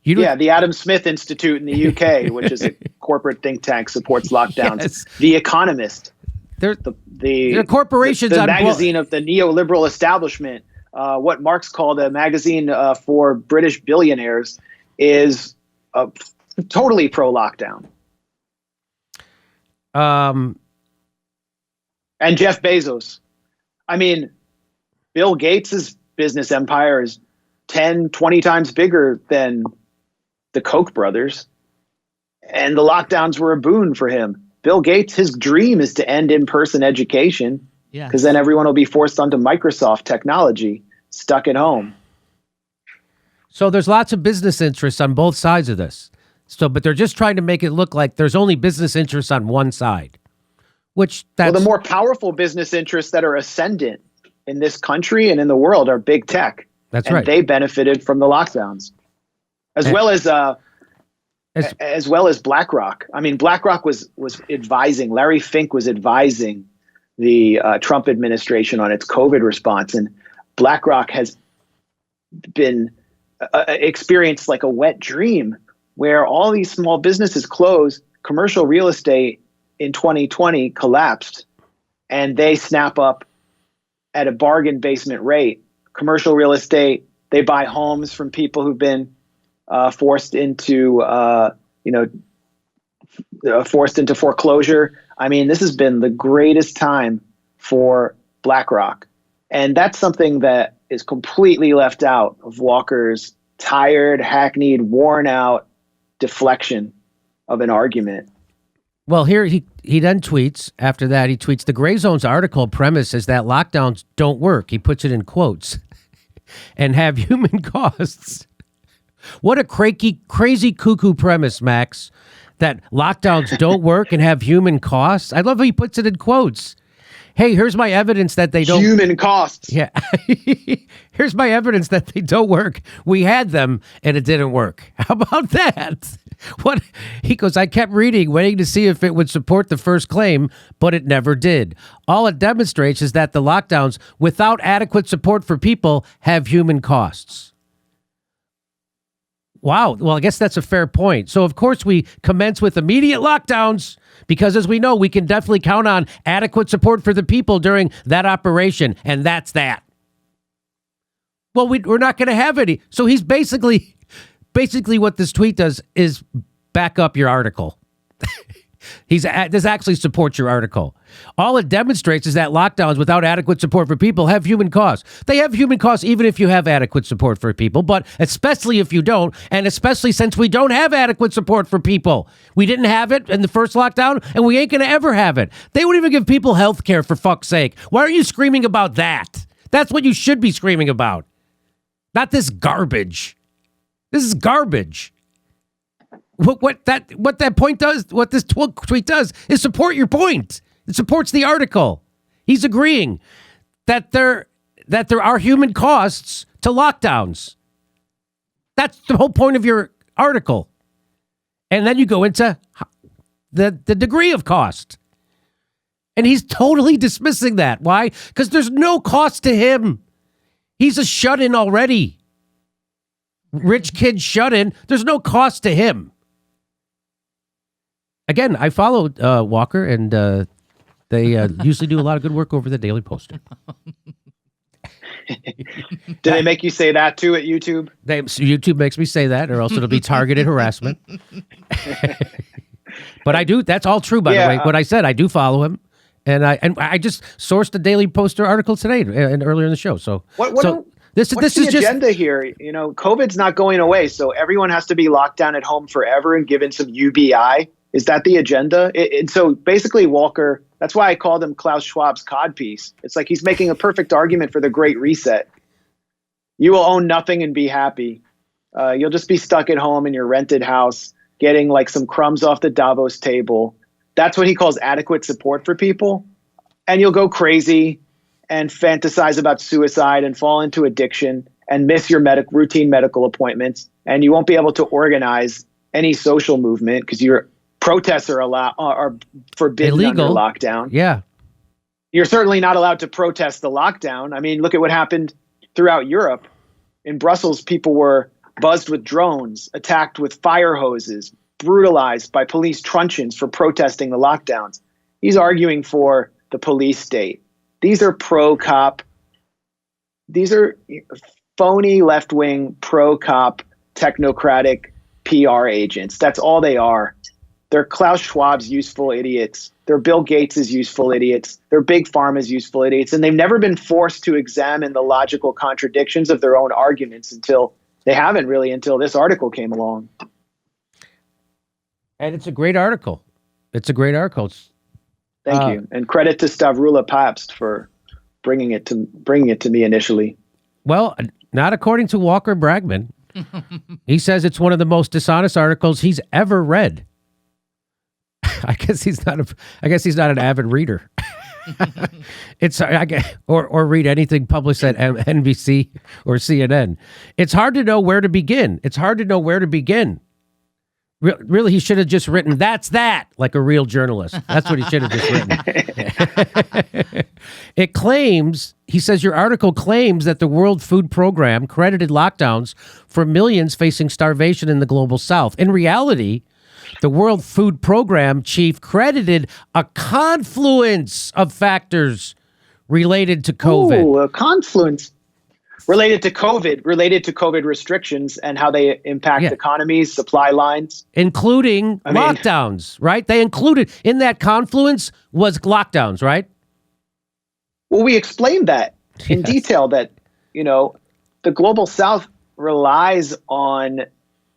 The Adam Smith Institute in the UK, which is a corporate think tank, supports lockdowns. Yes. The Economist, the corporations, the magazine of the neoliberal establishment, what Marx called a magazine for British billionaires, is totally pro-lockdown. And Jeff Bezos. I mean, Bill Gates' business empire is 10, 20 times bigger than the Koch brothers. And the lockdowns were a boon for him. Bill Gates, his dream is to end in-person education because then everyone will be forced onto Microsoft technology, stuck at home. So there's lots of business interests on both sides of this. But they're just trying to make it look like there's only business interests on one side. Which well, the more powerful business interests that are ascendant in this country and in the world are big tech. That's and right. They benefited from the lockdowns, as well as BlackRock. I mean, BlackRock was advising. Larry Fink was advising the Trump administration on its COVID response, and BlackRock has been experienced like a wet dream, where all these small businesses close. Commercial real estate in 2020 collapsed, and they snap up at a bargain basement rate. Commercial real estate, they buy homes from people who've been forced into foreclosure. I mean, this has been the greatest time for BlackRock, and that's something that is completely left out of Walker's tired, hackneyed, worn out deflection of an argument. Well, here he then tweets, after that, he tweets, the Gray Zone's article premise is that lockdowns don't work. He puts it in quotes, and have human costs. What a crazy cuckoo premise, Max, that lockdowns don't work and have human costs. I love how he puts it in quotes. Hey, here's my evidence that they don't. Human costs. Yeah. Here's my evidence that they don't work. We had them and it didn't work. How about that? What? He goes, I kept reading, waiting to see if it would support the first claim, but it never did. All it demonstrates is that the lockdowns, without adequate support for people, have human costs. Wow. Well, I guess that's a fair point. So, of course, we commence with immediate lockdowns because, as we know, we can definitely count on adequate support for the people during that operation. And that's that. Well, we're not going to have any. So he's basically what this tweet does is back up your article. This actually supports your article. All it demonstrates is that lockdowns without adequate support for people have human costs. They have human costs even if you have adequate support for people, but especially if you don't, and especially since we don't have adequate support for people. We didn't have it in the first lockdown, and we ain't going to ever have it. They won't even give people health care, for fuck's sake. Why are you screaming about that? That's what you should be screaming about. Not this garbage. This is garbage. What that point does, what this tweet does, is support your point. It supports the article. He's agreeing that there are human costs to lockdowns. That's the whole point of your article. And then you go into the degree of cost. And he's totally dismissing that. Why? Because there's no cost to him. He's a shut-in already. Rich kid shut-in. There's no cost to him. Again, I followed Walker, and they usually do a lot of good work over the Daily Poster. Do they make you say that too at YouTube? YouTube makes me say that, or else it'll be targeted harassment. But I do. That's all true, by the way. What I said, I do follow him, and I just sourced the Daily Poster article today and earlier in the show. So what's the agenda here? You know, COVID's not going away, so everyone has to be locked down at home forever and given some UBI. Is that the agenda? And so basically, Walker, that's why I called him Klaus Schwab's codpiece. It's like he's making a perfect argument for the Great Reset. You will own nothing and be happy. You'll just be stuck at home in your rented house, getting like some crumbs off the Davos table. That's what he calls adequate support for people. And you'll go crazy and fantasize about suicide and fall into addiction and miss your routine medical appointments. And you won't be able to organize any social movement because your protests are forbidden illegal under lockdown. Yeah. You're certainly not allowed to protest the lockdown. I mean, look at what happened throughout Europe. In Brussels, people were buzzed with drones, attacked with fire hoses, brutalized by police truncheons for protesting the lockdowns. He's arguing for the police state. These are pro-cop. These are phony left-wing pro-cop technocratic PR agents. That's all they are. They're Klaus Schwab's useful idiots. They're Bill Gates's useful idiots. They're Big Pharma's useful idiots. And they've never been forced to examine the logical contradictions of their own arguments until this article came along. And it's a great article. Thank you. And credit to Stavrula Pabst for bringing it to me initially. Well, not according to Walker Bragman. He says it's one of the most dishonest articles he's ever read. I guess he's not an avid reader. Or read anything published at NBC or CNN. It's hard to know where to begin. Really, he should have just written, "That's that," like a real journalist. That's what he should have just written. He says, your article claims that the World Food Program credited lockdowns for millions facing starvation in the global south. In reality, the World Food Program chief credited a confluence of factors related to COVID. Ooh, a confluence. Related to COVID restrictions and how they impact economies, supply lines. Including lockdowns, right? They included, in that confluence was lockdowns, right? Well, we explained that in detail, that, the global south relies on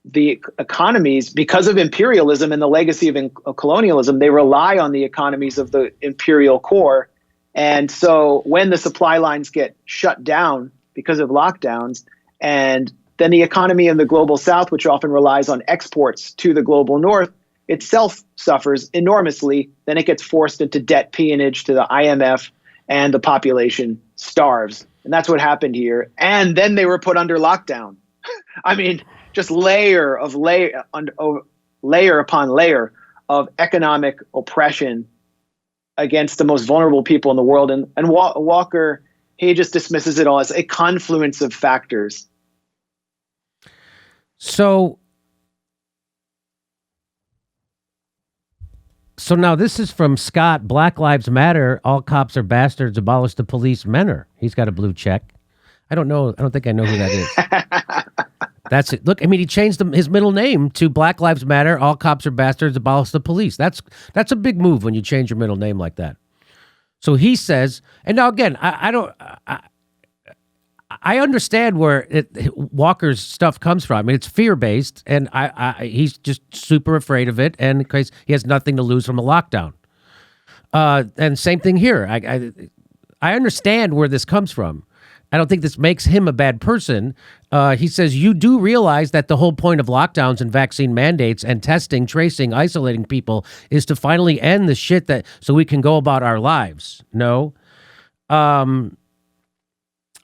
the economies because of imperialism and the legacy of colonialism. They rely on the economies of the imperial core. And so when the supply lines get shut down because of lockdowns, and then the economy in the global south, which often relies on exports to the global north, itself suffers enormously. Then it gets forced into debt peonage to the IMF, and the population starves. And that's what happened here. And then they were put under lockdown. I mean, just layer upon layer of economic oppression against the most vulnerable people in the world. And Walker, he just dismisses it all as a confluence of factors. So now this is from Scott. Black Lives Matter. All cops are bastards. Abolish the police. Menor. He's got a blue check. I don't know. I don't think I know who that is. That's it. Look, I mean, he changed his middle name to Black Lives Matter. All cops are bastards. Abolish the police. That's a big move when you change your middle name like that. So he says, and now again, I understand where Walker's stuff comes from. I mean, it's fear-based, and he's just super afraid of it, and because he has nothing to lose from a lockdown. And same thing here. I understand where this comes from. I don't think this makes him a bad person. He says, you do realize that the whole point of lockdowns and vaccine mandates and testing, tracing, isolating people is to finally end the shit so we can go about our lives. No.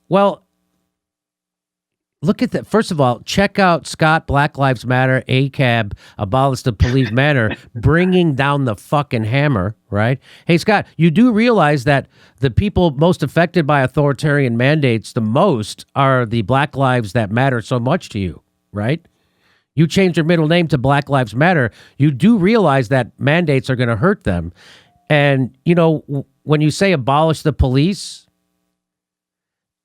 Well, look at that. First of all, check out Scott, Black Lives Matter, ACAB, Abolish the Police Menor, bringing down the fucking hammer, right? Hey, Scott, you do realize that the people most affected by authoritarian mandates the most are the Black lives that matter so much to you, right? You changed your middle name to Black Lives Matter. You do realize that mandates are going to hurt them. And, when you say abolish the police,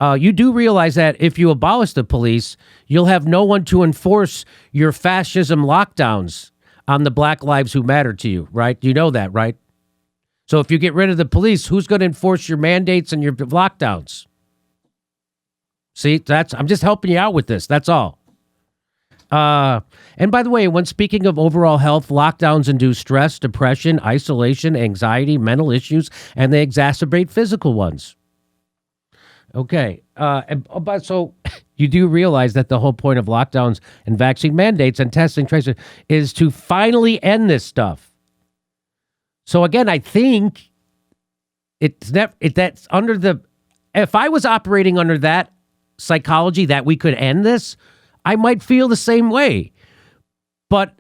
you do realize that if you abolish the police, you'll have no one to enforce your fascism lockdowns on the Black lives who matter to you, right? You know that, right? So if you get rid of the police, who's going to enforce your mandates and your lockdowns? See, I'm just helping you out with this. That's all. And by the way, when speaking of overall health, lockdowns induce stress, depression, isolation, anxiety, mental issues, and they exacerbate physical ones. Okay. But so you do realize that the whole point of lockdowns and vaccine mandates and testing, tracing is to finally end this stuff. So again, I think that's under if I was operating under that psychology that we could end this, I might feel the same way. But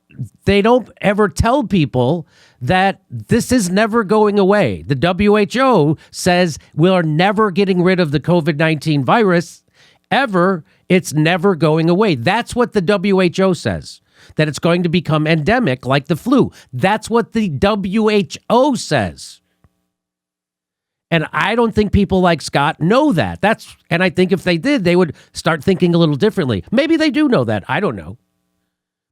they don't ever tell people that this is never going away. The WHO says we're never getting rid of the COVID-19 virus ever. It's never going away. That's what the WHO says, that it's going to become endemic like the flu. That's what the WHO says. And I don't think people like Scott know that. And I think if they did, they would start thinking a little differently. Maybe they do know that. I don't know.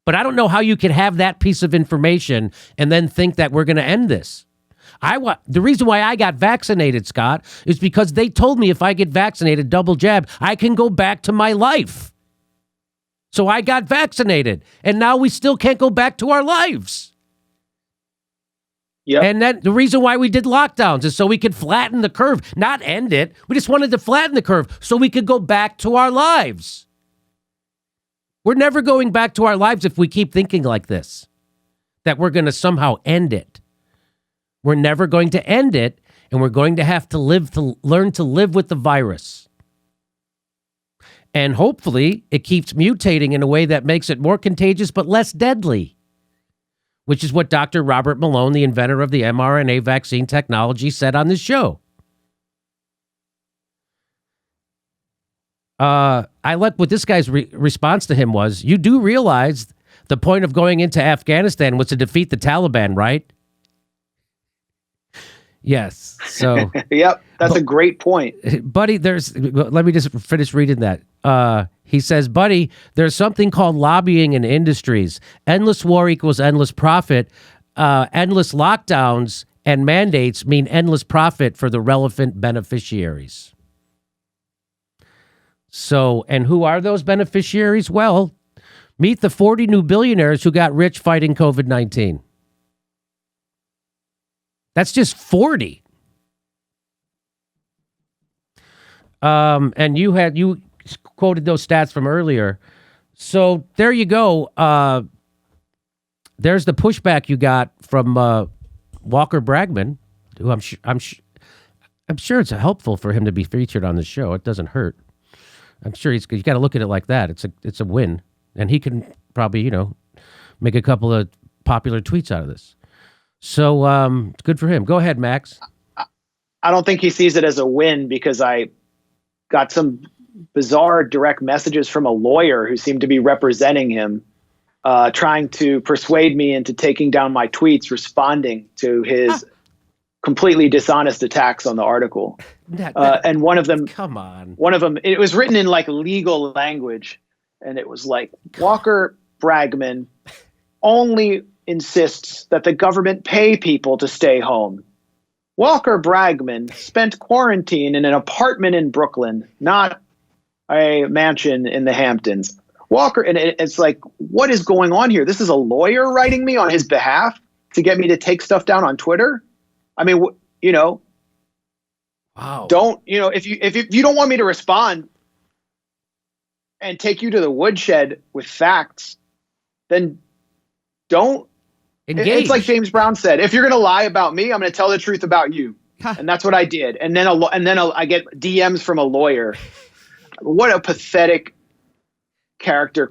But I don't know how you could have that piece of information and then think that we're going to end this. The reason why I got vaccinated, Scott, is because they told me if I get vaccinated, double jab, I can go back to my life. So I got vaccinated, and now we still can't go back to our lives. Yep. And then the reason why we did lockdowns is so we could flatten the curve, not end it. We just wanted to flatten the curve so we could go back to our lives. We're never going back to our lives if we keep thinking like this, that we're going to somehow end it. We're never going to end it, and we're going to have to learn to live with the virus. And hopefully it keeps mutating in a way that makes it more contagious but less deadly, which is what Dr. Robert Malone, the inventor of the mRNA vaccine technology, said on this show. I like what this guy's response to him was. You do realize the point of going into Afghanistan was to defeat the Taliban, right? Yes. So. Yep. That's a great point. Buddy, let me just finish reading that. He says, buddy, there's something called lobbying in industries. Endless war equals endless profit. Endless lockdowns and mandates mean endless profit for the relevant beneficiaries. So, and who are those beneficiaries? Well, meet the 40 new billionaires who got rich fighting COVID-19. That's just 40. And you quoted those stats from earlier. So there you go. There's the pushback you got from Walker Bragman, who I'm sure it's helpful for him to be featured on the show. It doesn't hurt. I'm sure you got to look at it like that. It's a win, and he can probably make a couple of popular tweets out of this. So it's good for him. Go ahead, Max. I don't think he sees it as a win because I got some bizarre direct messages from a lawyer who seemed to be representing him, trying to persuade me into taking down my tweets, responding to his completely dishonest attacks on the article. And one of them, it was written in like legal language. And it was like, Walker Bragman only insists that the government pay people to stay home. Walker Bragman spent quarantine in an apartment in Brooklyn, not a mansion in the Hamptons. Walker, and it's like, what is going on here? This is a lawyer writing me on his behalf to get me to take stuff down on Twitter. I mean, wow. If you don't want me to respond and take you to the woodshed with facts, then don't engage. It's like James Brown said, if you're going to lie about me, I'm going to tell the truth about you. And that's what I did. And then I get DMs from a lawyer. What a pathetic character,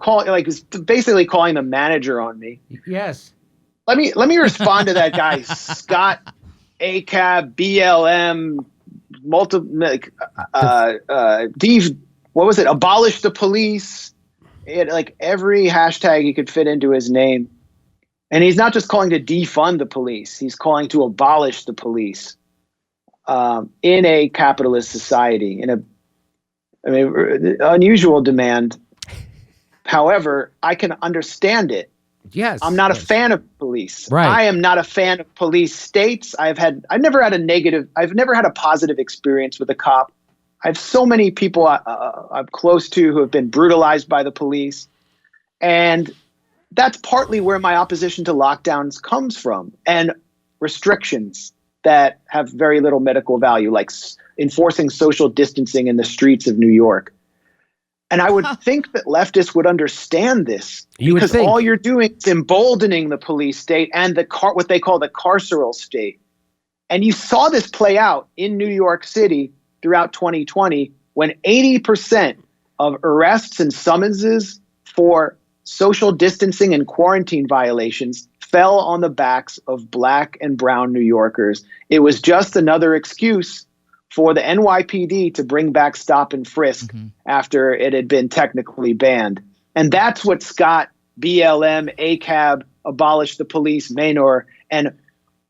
basically calling the manager on me. Yes. Let me respond to that guy, Scott ACAB, BLM, what was it? Abolish the police. He had like every hashtag he could fit into his name. And he's not just calling to defund the police. He's calling to abolish the police in a capitalist society, unusual demand. However, I can understand it. Yes. I'm not a fan of police. Right. I am not a fan of police states. I've never had a positive experience with a cop. I have so many people I'm close to who have been brutalized by the police. And that's partly where my opposition to lockdowns comes from, and restrictions that have very little medical value, like enforcing social distancing in the streets of New York. And I would think that leftists would understand this, because all you're doing is emboldening the police state and what they call the carceral state. And you saw this play out in New York City throughout 2020, when 80% of arrests and summonses for social distancing and quarantine violations fell on the backs of Black and brown New Yorkers. It was just another excuse for the NYPD to bring back stop and frisk after it had been technically banned. And that's what Scott, BLM, ACAB, Abolish the Police, Maynor, and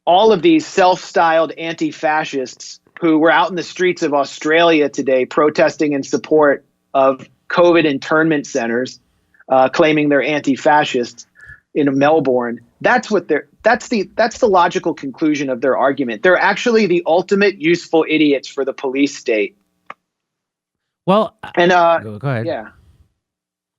all of these self-styled anti-fascists who were out in the streets of Australia today protesting in support of COVID internment centers, claiming they're anti-fascists in Melbourne. That's the logical conclusion of their argument. They're actually the ultimate useful idiots for the police state. Well, and go ahead. Yeah.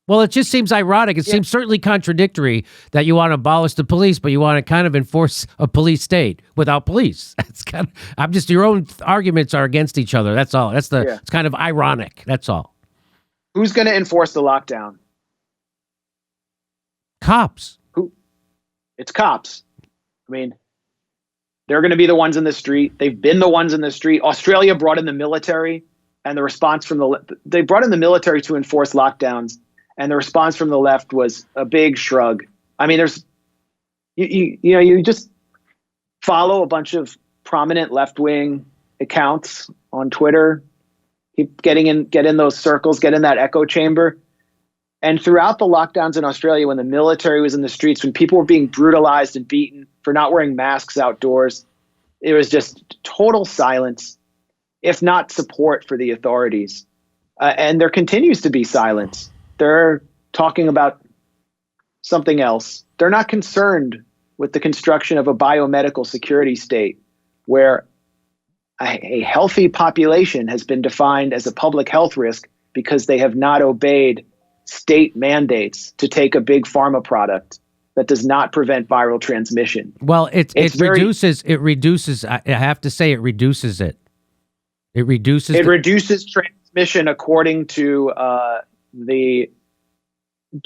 Well, it just seems ironic. It seems certainly contradictory that you want to abolish the police, but you want to kind of enforce a police state without police. It's kind of, your own arguments are against each other. That's all. It's kind of ironic. That's all. Who's going to enforce the lockdown? Cops. Who? It's cops. I mean, They're going to be the ones in the street. They've been the ones in the street. Australia brought in the military, and the response from they brought in the military to enforce lockdowns, and the response from the left was a big shrug. I mean, you just follow a bunch of prominent left-wing accounts on Twitter, keep get in those circles, get in that echo chamber. And throughout the lockdowns in Australia, when the military was in the streets, when people were being brutalized and beaten for not wearing masks outdoors, it was just total silence, if not support for the authorities. And there continues to be silence. They're talking about something else. They're not concerned with the construction of a biomedical security state where a healthy population has been defined as a public health risk because they have not obeyed state mandates to take a big pharma product that does not prevent viral transmission. Well, it reduces. I have to say, it reduces it. It reduces transmission according to the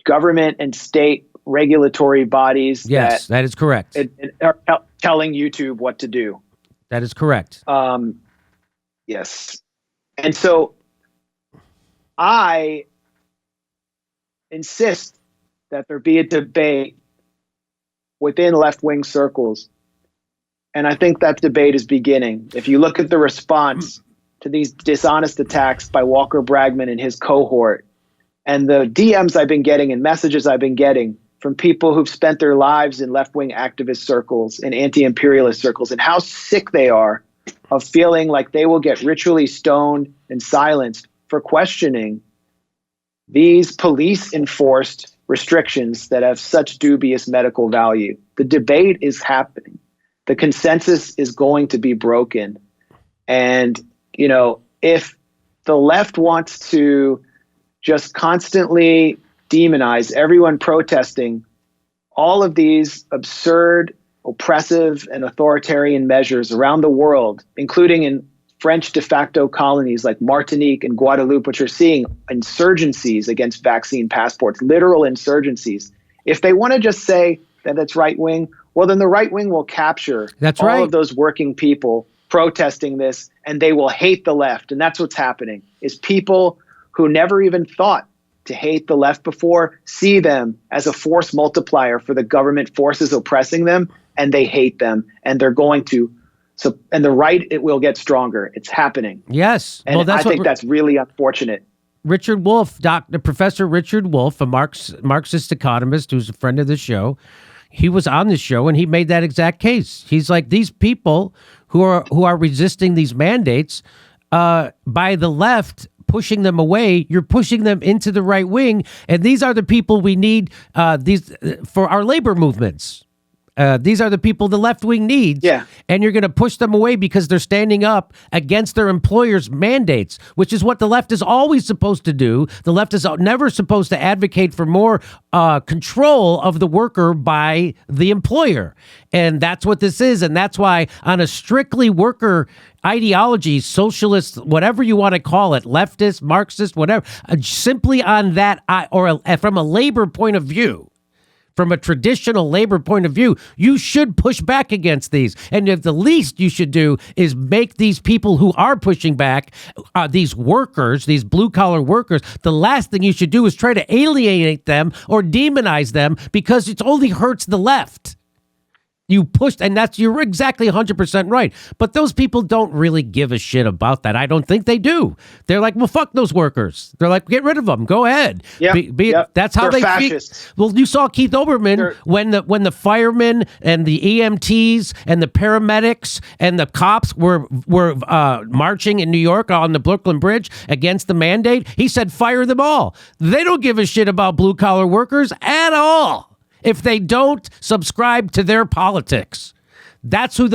government and state regulatory bodies. Yes, that is correct. Are telling YouTube what to do. That is correct. Yes. And so I insist that there be a debate within left-wing circles. And I think that debate is beginning. If you look at the response to these dishonest attacks by Walker Bragman and his cohort, and the DMs I've been getting and messages I've been getting from people who've spent their lives in left-wing activist circles and anti-imperialist circles, and how sick they are of feeling like they will get ritually stoned and silenced for questioning these police-enforced restrictions that have such dubious medical value. The debate is happening. The consensus is going to be broken. And, if the left wants to just constantly demonize everyone protesting all of these absurd, oppressive, and authoritarian measures around the world, including in French de facto colonies like Martinique and Guadeloupe, which are seeing insurgencies against vaccine passports, literal insurgencies. If they want to just say that it's right wing, well, then the right wing will capture all of those working people protesting this, and they will hate the left. And that's what's happening, is people who never even thought to hate the left before see them as a force multiplier for the government forces oppressing them, and they hate them, and they're going to. So, and the right, it will get stronger. It's happening. Yes. And I think that's really unfortunate. Richard Wolff, Professor Richard Wolff, a Marxist economist who's a friend of the show, he was on the show and he made that exact case. He's like, these people who are resisting these mandates by the left, pushing them away, you're pushing them into the right wing, and these are the people we need for our labor movements. These are the people the left wing needs, and you're going to push them away because they're standing up against their employers' mandates, which is what the left is always supposed to do. The left is never supposed to advocate for more control of the worker by the employer, and that's what this is. And that's why, on a strictly worker ideology, socialist, whatever you want to call it, leftist, Marxist, whatever, simply on that, or from a labor point of view. From a traditional labor point of view, you should push back against these. And if the least you should do is make these people who are pushing back, these workers, these blue-collar workers, the last thing you should do is try to alienate them or demonize them, because it only hurts the left. You pushed, and you're exactly 100% right. But those people don't really give a shit about that. I don't think they do. They're like, well, fuck those workers. They're like, get rid of them. Go ahead. That's how they're they fascists. feel. Well, you saw Keith Olbermann when the firemen and the EMTs and the paramedics and the cops were marching in New York on the Brooklyn Bridge against the mandate. He said, fire them all. They don't give a shit about blue collar workers at all. If they don't subscribe to their politics. That's who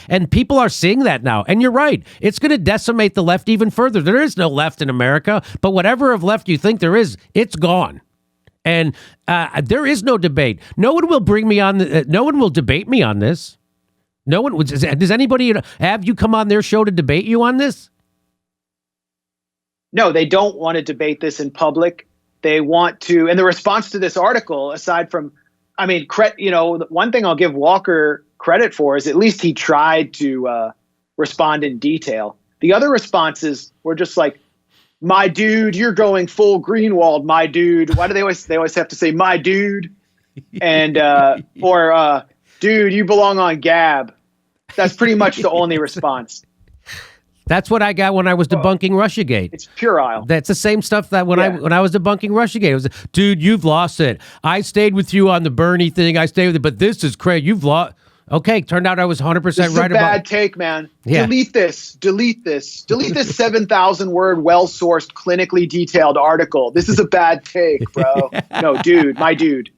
and people are seeing that now. And you're right. It's going to decimate the left even further. There is no left in America, but whatever of left you think there is, it's gone. And there is no debate. No one will bring me on. No one will debate me on this. No one. Does anybody have you come on their show to debate you on this? No, they don't want to debate this in public. They want to. And the response to this article, aside from, one thing I'll give Walker credit for is at least he tried to respond in detail. The other responses were just like, my dude, you're going full Greenwald, my dude. Why do they always have to say my dude? And or dude, you belong on Gab. That's pretty much the only response. That's what I got when I was debunking Russiagate. It's puerile. That's the same stuff that when I was debunking Russiagate, it was, dude, you've lost it. I stayed with you on the Bernie thing. I stayed with it, but this is crazy. You've lost. Okay, turned out I was 100% right about. This is a bad take, man. Yeah. Delete this 7,000 word, well-sourced, clinically detailed article. This is a bad take, bro. No, dude, my dude.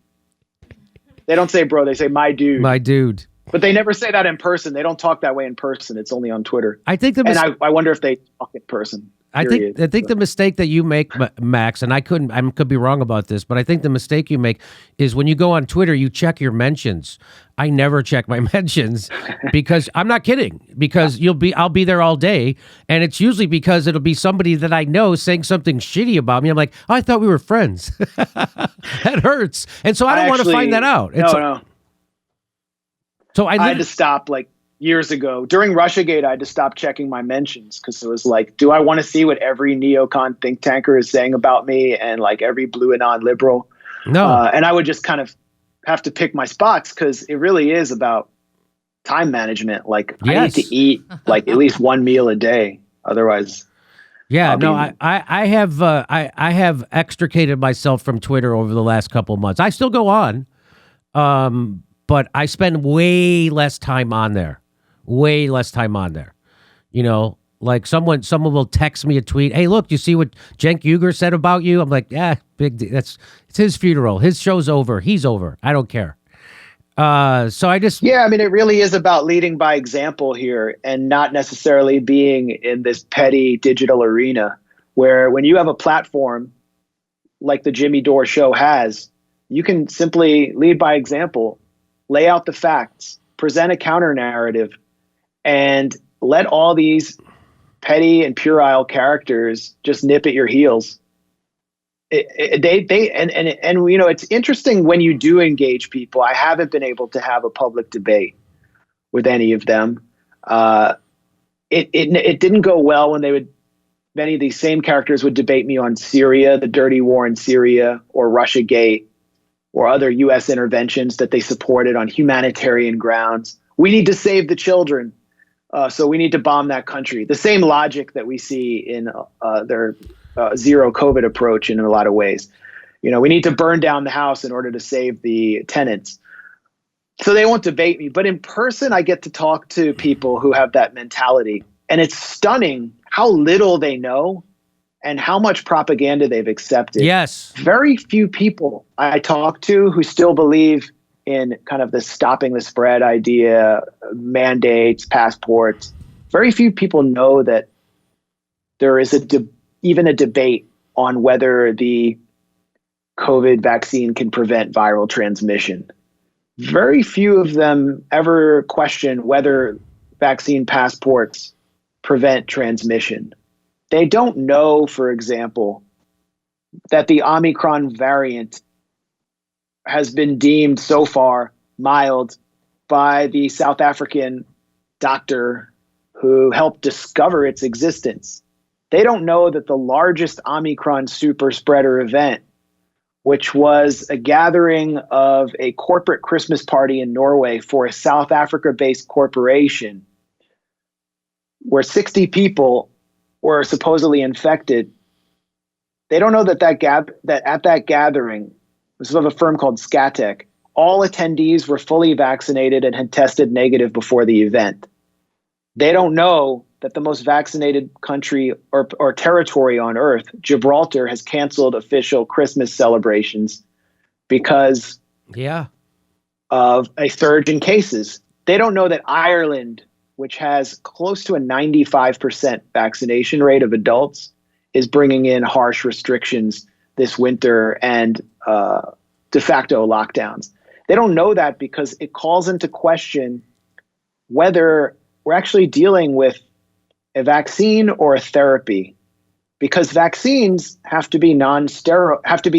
They don't say bro, they say my dude. My dude. But they never say that in person. They don't talk that way in person. It's only on Twitter. I think I wonder if they talk in person. I think the mistake that you make, Max, and I could be wrong about this, but I think the mistake you make is when you go on Twitter, you check your mentions. I never check my mentions because I'm not kidding, because I'll be there all day, and it's usually because it'll be somebody that I know saying something shitty about me. I'm like, oh, I thought we were friends. That hurts, and so I don't want to find that out. No. So I had to stop years ago. During Russiagate, I had to stop checking my mentions because it was like, do I want to see what every neocon think tanker is saying about me and every blue and non-liberal? No. And I would just kind of have to pick my spots because it really is about time management. I need to eat at least one meal a day. Otherwise. Yeah, I have extricated myself from Twitter over the last couple of months. I still go on, but I spend way less time on there. Way less time on there. Someone will text me a tweet. Hey, look, you see what Cenk Uygur said about you? I'm like, yeah, big deal. It's his funeral. His show's over. He's over. I don't care. So I just... Yeah, I mean, it really is about leading by example here and not necessarily being in this petty digital arena where when you have a platform like the Jimmy Dore show has, you can simply lead by example, lay out the facts, present a counter narrative, and let all these petty and puerile characters just nip at your heels. It's interesting when you do engage people. I haven't been able to have a public debate with any of them. It didn't go well when many of these same characters would debate me on Syria, the dirty war in Syria, or Russiagate, or other U.S. interventions that they supported on humanitarian grounds. We need to save the children. So we need to bomb that country. The same logic that we see in their zero COVID approach in a lot of ways. We need to burn down the house in order to save the tenants. So they won't debate me. But in person, I get to talk to people who have that mentality. And it's stunning how little they know and how much propaganda they've accepted. Yes. Very few people I talk to who still believe in kind of the stopping the spread idea, mandates, passports. Very few people know that there is even a debate on whether the COVID vaccine can prevent viral transmission. Very few of them ever question whether vaccine passports prevent transmission. They don't know, for example, that the Omicron variant has been deemed so far mild by the South African doctor who helped discover its existence. They don't know that the largest Omicron super spreader event, which was a gathering of a corporate Christmas party in Norway for a South Africa-based corporation, where 60 people were supposedly infected. They don't know that at that gathering, this is of a firm called Scatec, all attendees were fully vaccinated and had tested negative before the event. They don't know that the most vaccinated country or territory on earth, Gibraltar, has canceled official Christmas celebrations because of a surge in cases. They don't know that Ireland, which has close to a 95% vaccination rate of adults, is bringing in harsh restrictions this winter and de facto lockdowns. They don't know that because it calls into question whether we're actually dealing with a vaccine or a therapy, because vaccines have to be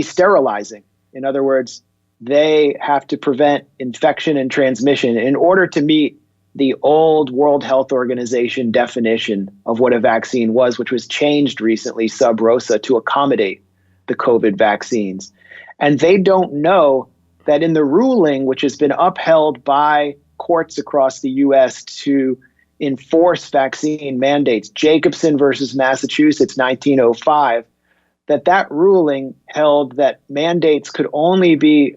sterilizing. In other words, they have to prevent infection and transmission in order to meet the old World Health Organization definition of what a vaccine was, which was changed recently sub rosa to accommodate the COVID vaccines. And they don't know that in the ruling, which has been upheld by courts across the U.S. to enforce vaccine mandates, Jacobson versus Massachusetts, 1905, that ruling held that mandates could only be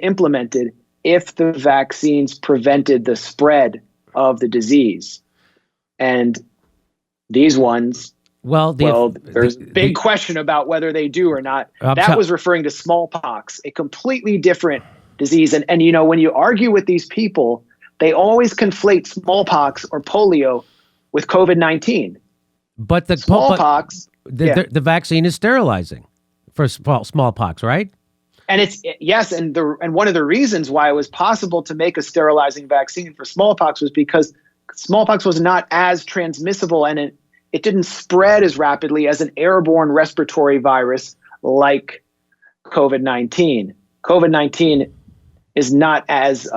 implemented if the vaccines prevented the spread of the disease. And these ones, there's a big question about whether they do or not. That was referring to smallpox, a completely different disease. And you know, when you argue with these people, they always conflate smallpox or polio with COVID-19. But the smallpox, the vaccine is sterilizing for smallpox, right? And and one of the reasons why it was possible to make a sterilizing vaccine for smallpox was because smallpox was not as transmissible and it didn't spread as rapidly as an airborne respiratory virus like COVID-19. COVID-19 is not as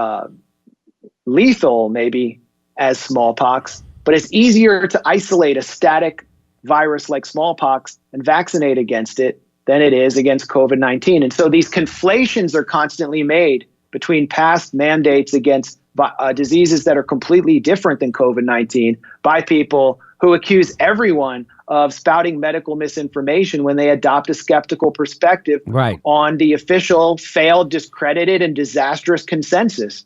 lethal maybe as smallpox, but it's easier to isolate a static virus like smallpox and vaccinate against it than it is against COVID-19. And so these conflations are constantly made between past mandates against diseases that are completely different than COVID-19 by people who accuse everyone of spouting medical misinformation when they adopt a skeptical perspective on the official, failed, discredited, and disastrous consensus.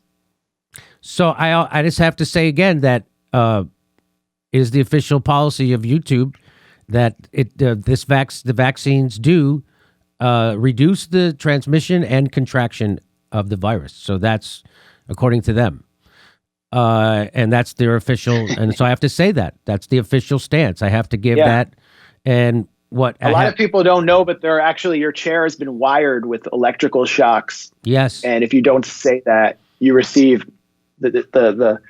So I just have to say again that is the official policy of YouTube that the vaccines do reduce the transmission and contraction of the virus. So that's according to them. And that's their official. And so I have to say that's the official stance. I have to give that. And what a lot of people don't know, but your chair has been wired with electrical shocks. Yes. And if you don't say that, you receive the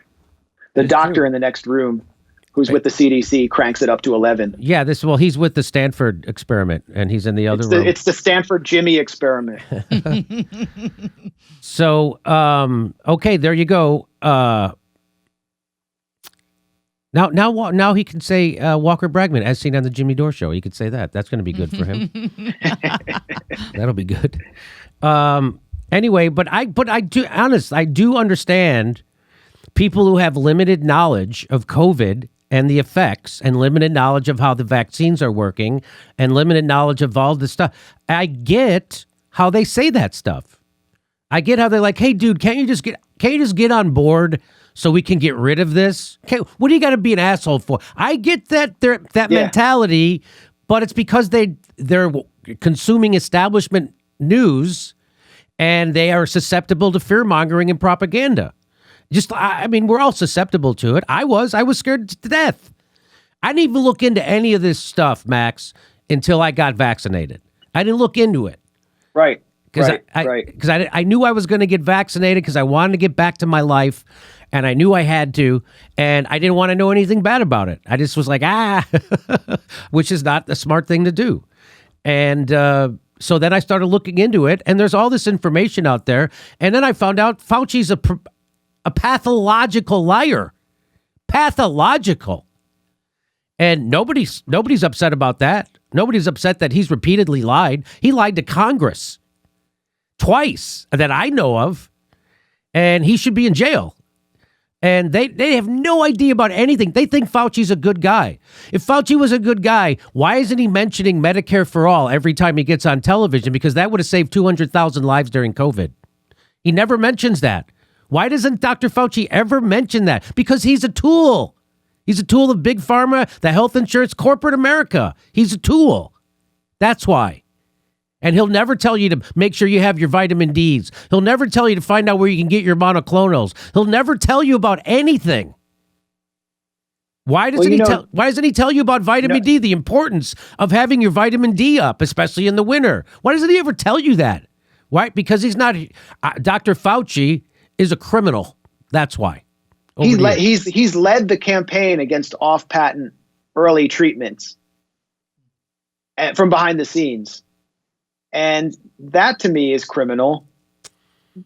doctor in the next room who's with the CDC cranks it up to 11. Yeah, he's with the Stanford experiment, and he's in the other room. It's the Stanford Jimmy experiment. So, okay, there you go. Now he can say Walker Bragman, as seen on the Jimmy Dore show. He could say that. That's going to be good for him. That'll be good. Anyway, but I do understand people who have limited knowledge of COVID and the effects and limited knowledge of how the vaccines are working and limited knowledge of all this stuff. I get how they say that stuff. I get how they're like, hey, dude, can't you just get on board so we can get rid of this? Okay, what do you got to be an asshole for? I get that mentality, but it's because they're consuming establishment news and they are susceptible to fear-mongering and propaganda. We're all susceptible to it. I was scared to death. I didn't even look into any of this stuff, Max, until I got vaccinated. I didn't look into it. Right. Because I knew I was going to get vaccinated because I wanted to get back to my life, and I knew I had to, and I didn't want to know anything bad about it. I just was like, which is not the smart thing to do. And so then I started looking into it, and there's all this information out there, and then I found out Fauci's a pathological liar. Pathological. And nobody's upset about that. Nobody's upset that he's repeatedly lied. He lied to Congress twice that I know of, and he should be in jail. And they have no idea about anything. They think Fauci's a good guy. If Fauci was a good guy, why isn't he mentioning Medicare for all every time he gets on television? Because that would have saved 200,000 lives during COVID. He never mentions that. Why doesn't Dr. Fauci ever mention that? Because he's a tool. He's a tool of Big Pharma, the health insurance, corporate America. He's a tool. That's why. And he'll never tell you to make sure you have your vitamin Ds. He'll never tell you to find out where you can get your monoclonals. He'll never tell you about anything. Why doesn't he tell you about vitamin D, the importance of having your vitamin D up, especially in the winter? Why doesn't he ever tell you that? Why? Because he's not Dr. Fauci is a criminal. That's why. He's led the campaign against off-patent early treatments. from behind the scenes. And that to me is criminal.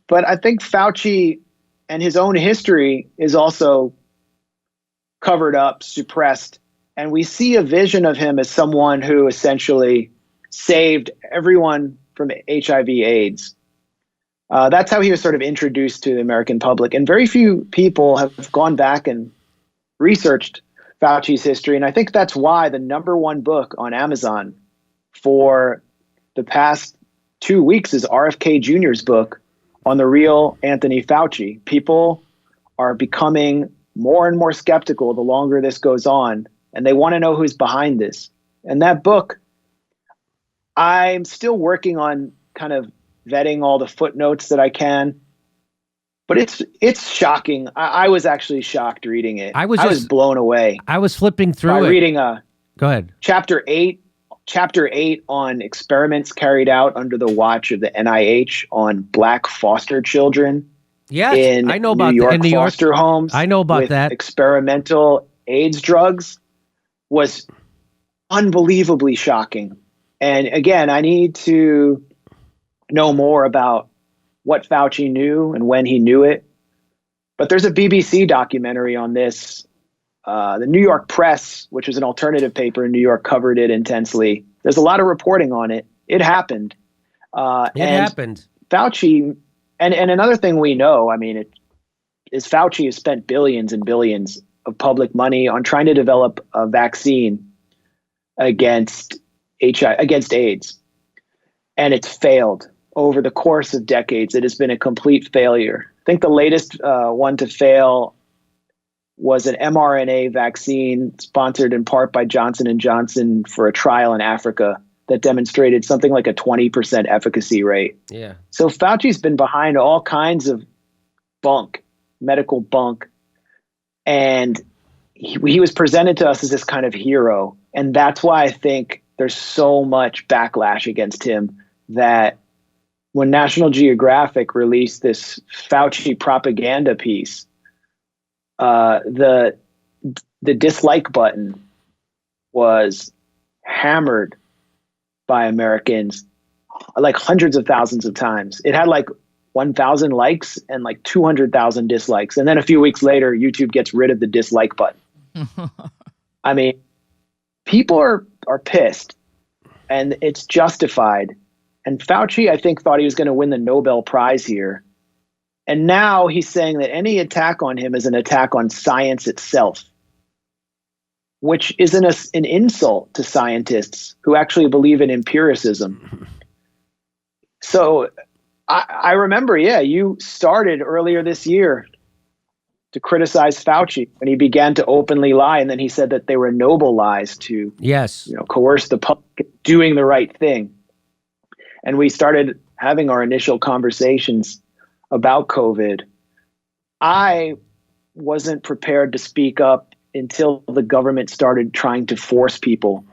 But I think Fauci and his own history is also covered up, suppressed. And we see a vision of him as someone who essentially saved everyone from HIV/AIDS. That's how he was sort of introduced to the American public. And very few people have gone back and researched Fauci's history. And I think that's why the #1 book on Amazon for the past 2 weeks is RFK Jr.'s book on the real Anthony Fauci. People are becoming more and more skeptical the longer this goes on, and they want to know who's behind this. And that book, I'm still working on kind of vetting all the footnotes that I can, but it's shocking. I was actually shocked reading it. I was blown away. I was flipping through by it. reading Go ahead. Chapter 8 on experiments carried out under the watch of the NIH on Black foster children. Yes, I know about New York in New York foster homes. I know about with that. Experimental AIDS drugs was unbelievably shocking. And again, I need to know more about what Fauci knew and when he knew it. But there's a BBC documentary on this. The New York Press, which was an alternative paper in New York, covered it intensely. There's a lot of reporting on it. It happened. It happened. Fauci, and another thing we know, I mean, is Fauci has spent billions and billions of public money on trying to develop a vaccine against AIDS. And it's failed over the course of decades. It has been a complete failure. I think the latest one to fail was an mRNA vaccine sponsored in part by Johnson & Johnson for a trial in Africa that demonstrated something like a 20% efficacy rate. Yeah. So Fauci's been behind all kinds of bunk, medical bunk. And he was presented to us as this kind of hero. And that's why I think there's so much backlash against him, that when National Geographic released this Fauci propaganda piece, the dislike button was hammered by Americans like hundreds of thousands of times. It had like 1,000 likes and like 200,000 dislikes. And then a few weeks later, YouTube gets rid of the dislike button. I mean, people are pissed, and it's justified. And Fauci, I think, thought he was going to win the Nobel Prize here. And now he's saying that any attack on him is an attack on science itself, which is an insult to scientists who actually believe in empiricism. So I remember, you started earlier this year to criticize Fauci when he began to openly lie. And then he said that they were noble lies to coerce the public doing the right thing. And we started having our initial conversations about COVID. I wasn't prepared to speak up until the government started trying to force people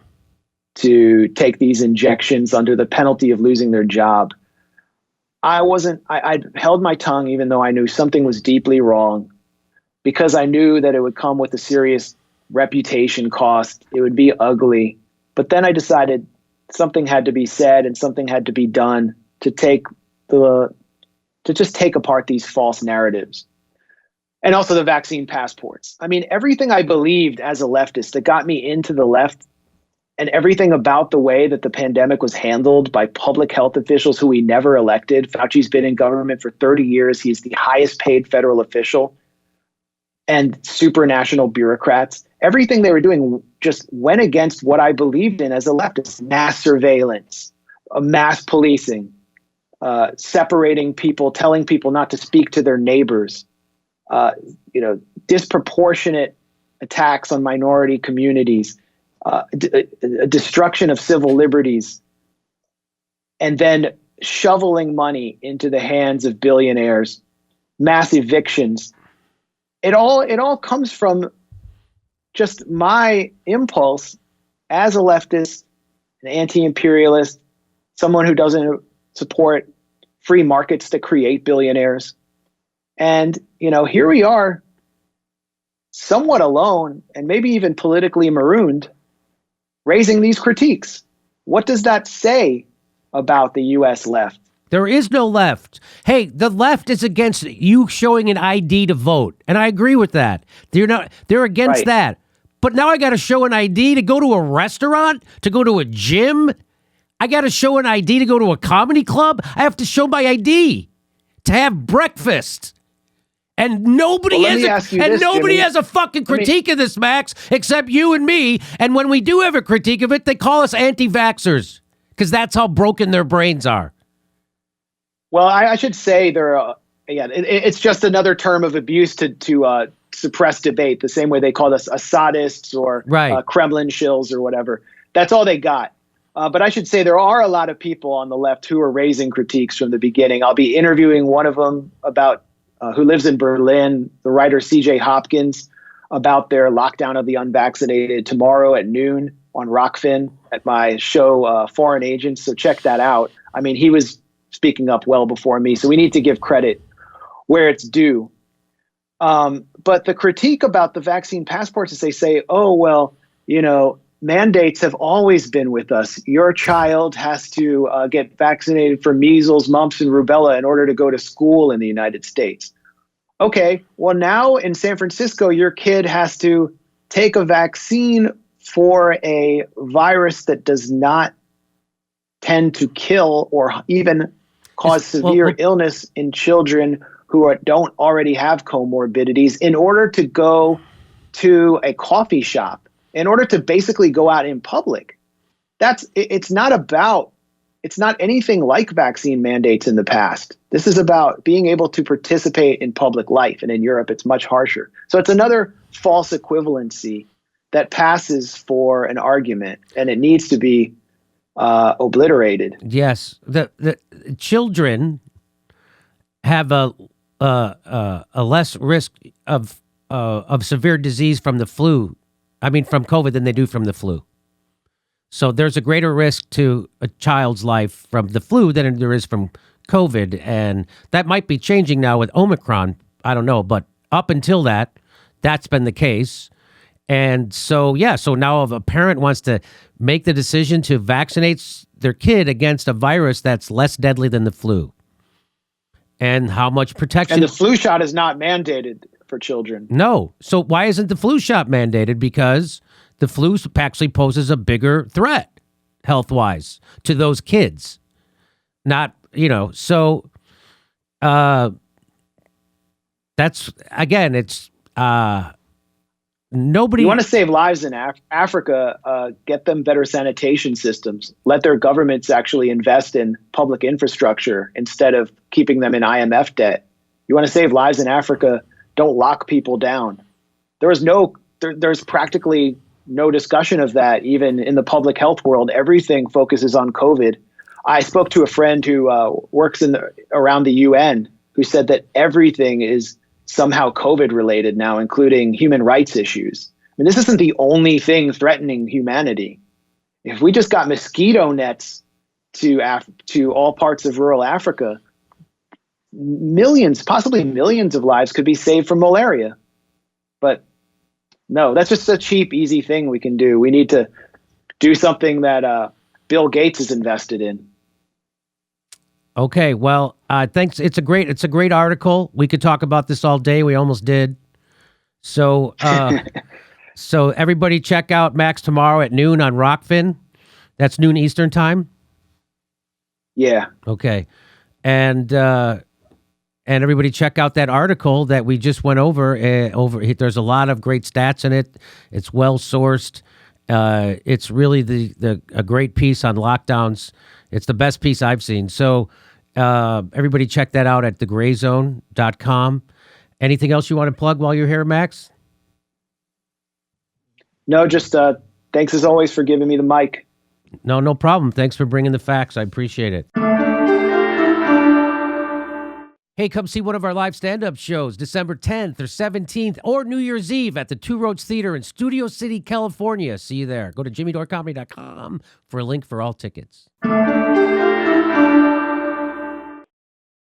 to take these injections under the penalty of losing their job. I held my tongue, even though I knew something was deeply wrong, because I knew that it would come with a serious reputation cost. It would be ugly. But then I decided something had to be said and something had to be done to just take apart these false narratives. And also the vaccine passports. I mean, everything I believed as a leftist that got me into the left, and everything about the way that the pandemic was handled by public health officials who we never elected. Fauci's been in government for 30 years. He's the highest paid federal official, and supranational bureaucrats. Everything they were doing just went against what I believed in as a leftist: mass surveillance, mass policing, separating people, telling people not to speak to their neighbors, disproportionate attacks on minority communities, destruction of civil liberties, and then shoveling money into the hands of billionaires, mass evictions. It all comes from just my impulse as a leftist, an anti-imperialist, someone who doesn't support free markets that create billionaires. And, here we are, somewhat alone and maybe even politically marooned, raising these critiques. What does that say about the U.S. left? There is no left. Hey, the left is against you showing an ID to vote, and I agree with that. They're against that. But now I got to show an ID to go to a restaurant, to go to a gym. I got to show an ID to go to a comedy club. I have to show my ID to have breakfast. And nobody has a fucking critique of this, Max, except you and me. And when we do have a critique of it, they call us anti-vaxxers because that's how broken their brains are. Well, I should say it's just another term of abuse to suppress debate, the same way they called us Assadists or Kremlin shills or whatever. That's all they got. But I should say there are a lot of people on the left who are raising critiques from the beginning. I'll be interviewing one of them about who lives in Berlin, the writer C.J. Hopkins, about their lockdown of the unvaccinated tomorrow at noon on Rockfin at my show, Foreign Agents. So check that out. I mean, he was speaking up well before me, so we need to give credit where it's due. But the critique about the vaccine passports is they say, oh, well, mandates have always been with us. Your child has to get vaccinated for measles, mumps, and rubella in order to go to school in the United States. Okay, well, now in San Francisco, your kid has to take a vaccine for a virus that does not tend to kill or even cause severe illness in children who don't already have comorbidities in order to go to a coffee shop, in order to basically go out in public. It's not anything like vaccine mandates in the past. This is about being able to participate in public life. And in Europe, it's much harsher. So it's another false equivalency that passes for an argument, and it needs to be obliterated. Yes. The children have a less risk of severe disease from the flu. I mean, from COVID than they do from the flu. So there's a greater risk to a child's life from the flu than there is from COVID. And that might be changing now with Omicron. I don't know. But up until that's been the case. And so, so now if a parent wants to make the decision to vaccinate their kid against a virus that's less deadly than the flu, and how much protection. And the flu shot is not mandated for children. No. So why isn't the flu shot mandated? Because the flu actually poses a bigger threat health-wise to those kids. Not, so that's, again, it's nobody. You want to save lives in Africa, get them better sanitation systems. Let their governments actually invest in public infrastructure instead of keeping them in IMF debt. You want to save lives in Africa, don't lock people down. There's practically no discussion of that, even in the public health world. Everything focuses on COVID. I spoke to a friend who works around the UN who said that everything is somehow COVID related now, including human rights issues. I mean, this isn't the only thing threatening humanity. If we just got mosquito nets to all parts of rural Africa, millions, possibly millions of lives could be saved from malaria. But no, that's just a cheap, easy thing we can do. We need to do something that Bill Gates is invested in. Okay, well, thanks. It's a great article. We could talk about this all day. We almost did. So, so everybody check out Max tomorrow at noon on Rockfin. That's noon Eastern time. Yeah. Okay, and everybody check out that article that we just went over. There's a lot of great stats in it. It's well sourced. It's really a great piece on lockdowns. It's the best piece I've seen. So everybody check that out at thegrayzone.com. Anything else you want to plug while you're here, Max? No, just thanks as always for giving me the mic. No problem. Thanks for bringing the facts. I appreciate it. Hey, come see one of our live stand-up shows December 10th or 17th or New Year's Eve at the Two Roads Theater in Studio City, California. See you there. Go to jimmydorcomedy.com for a link for all tickets.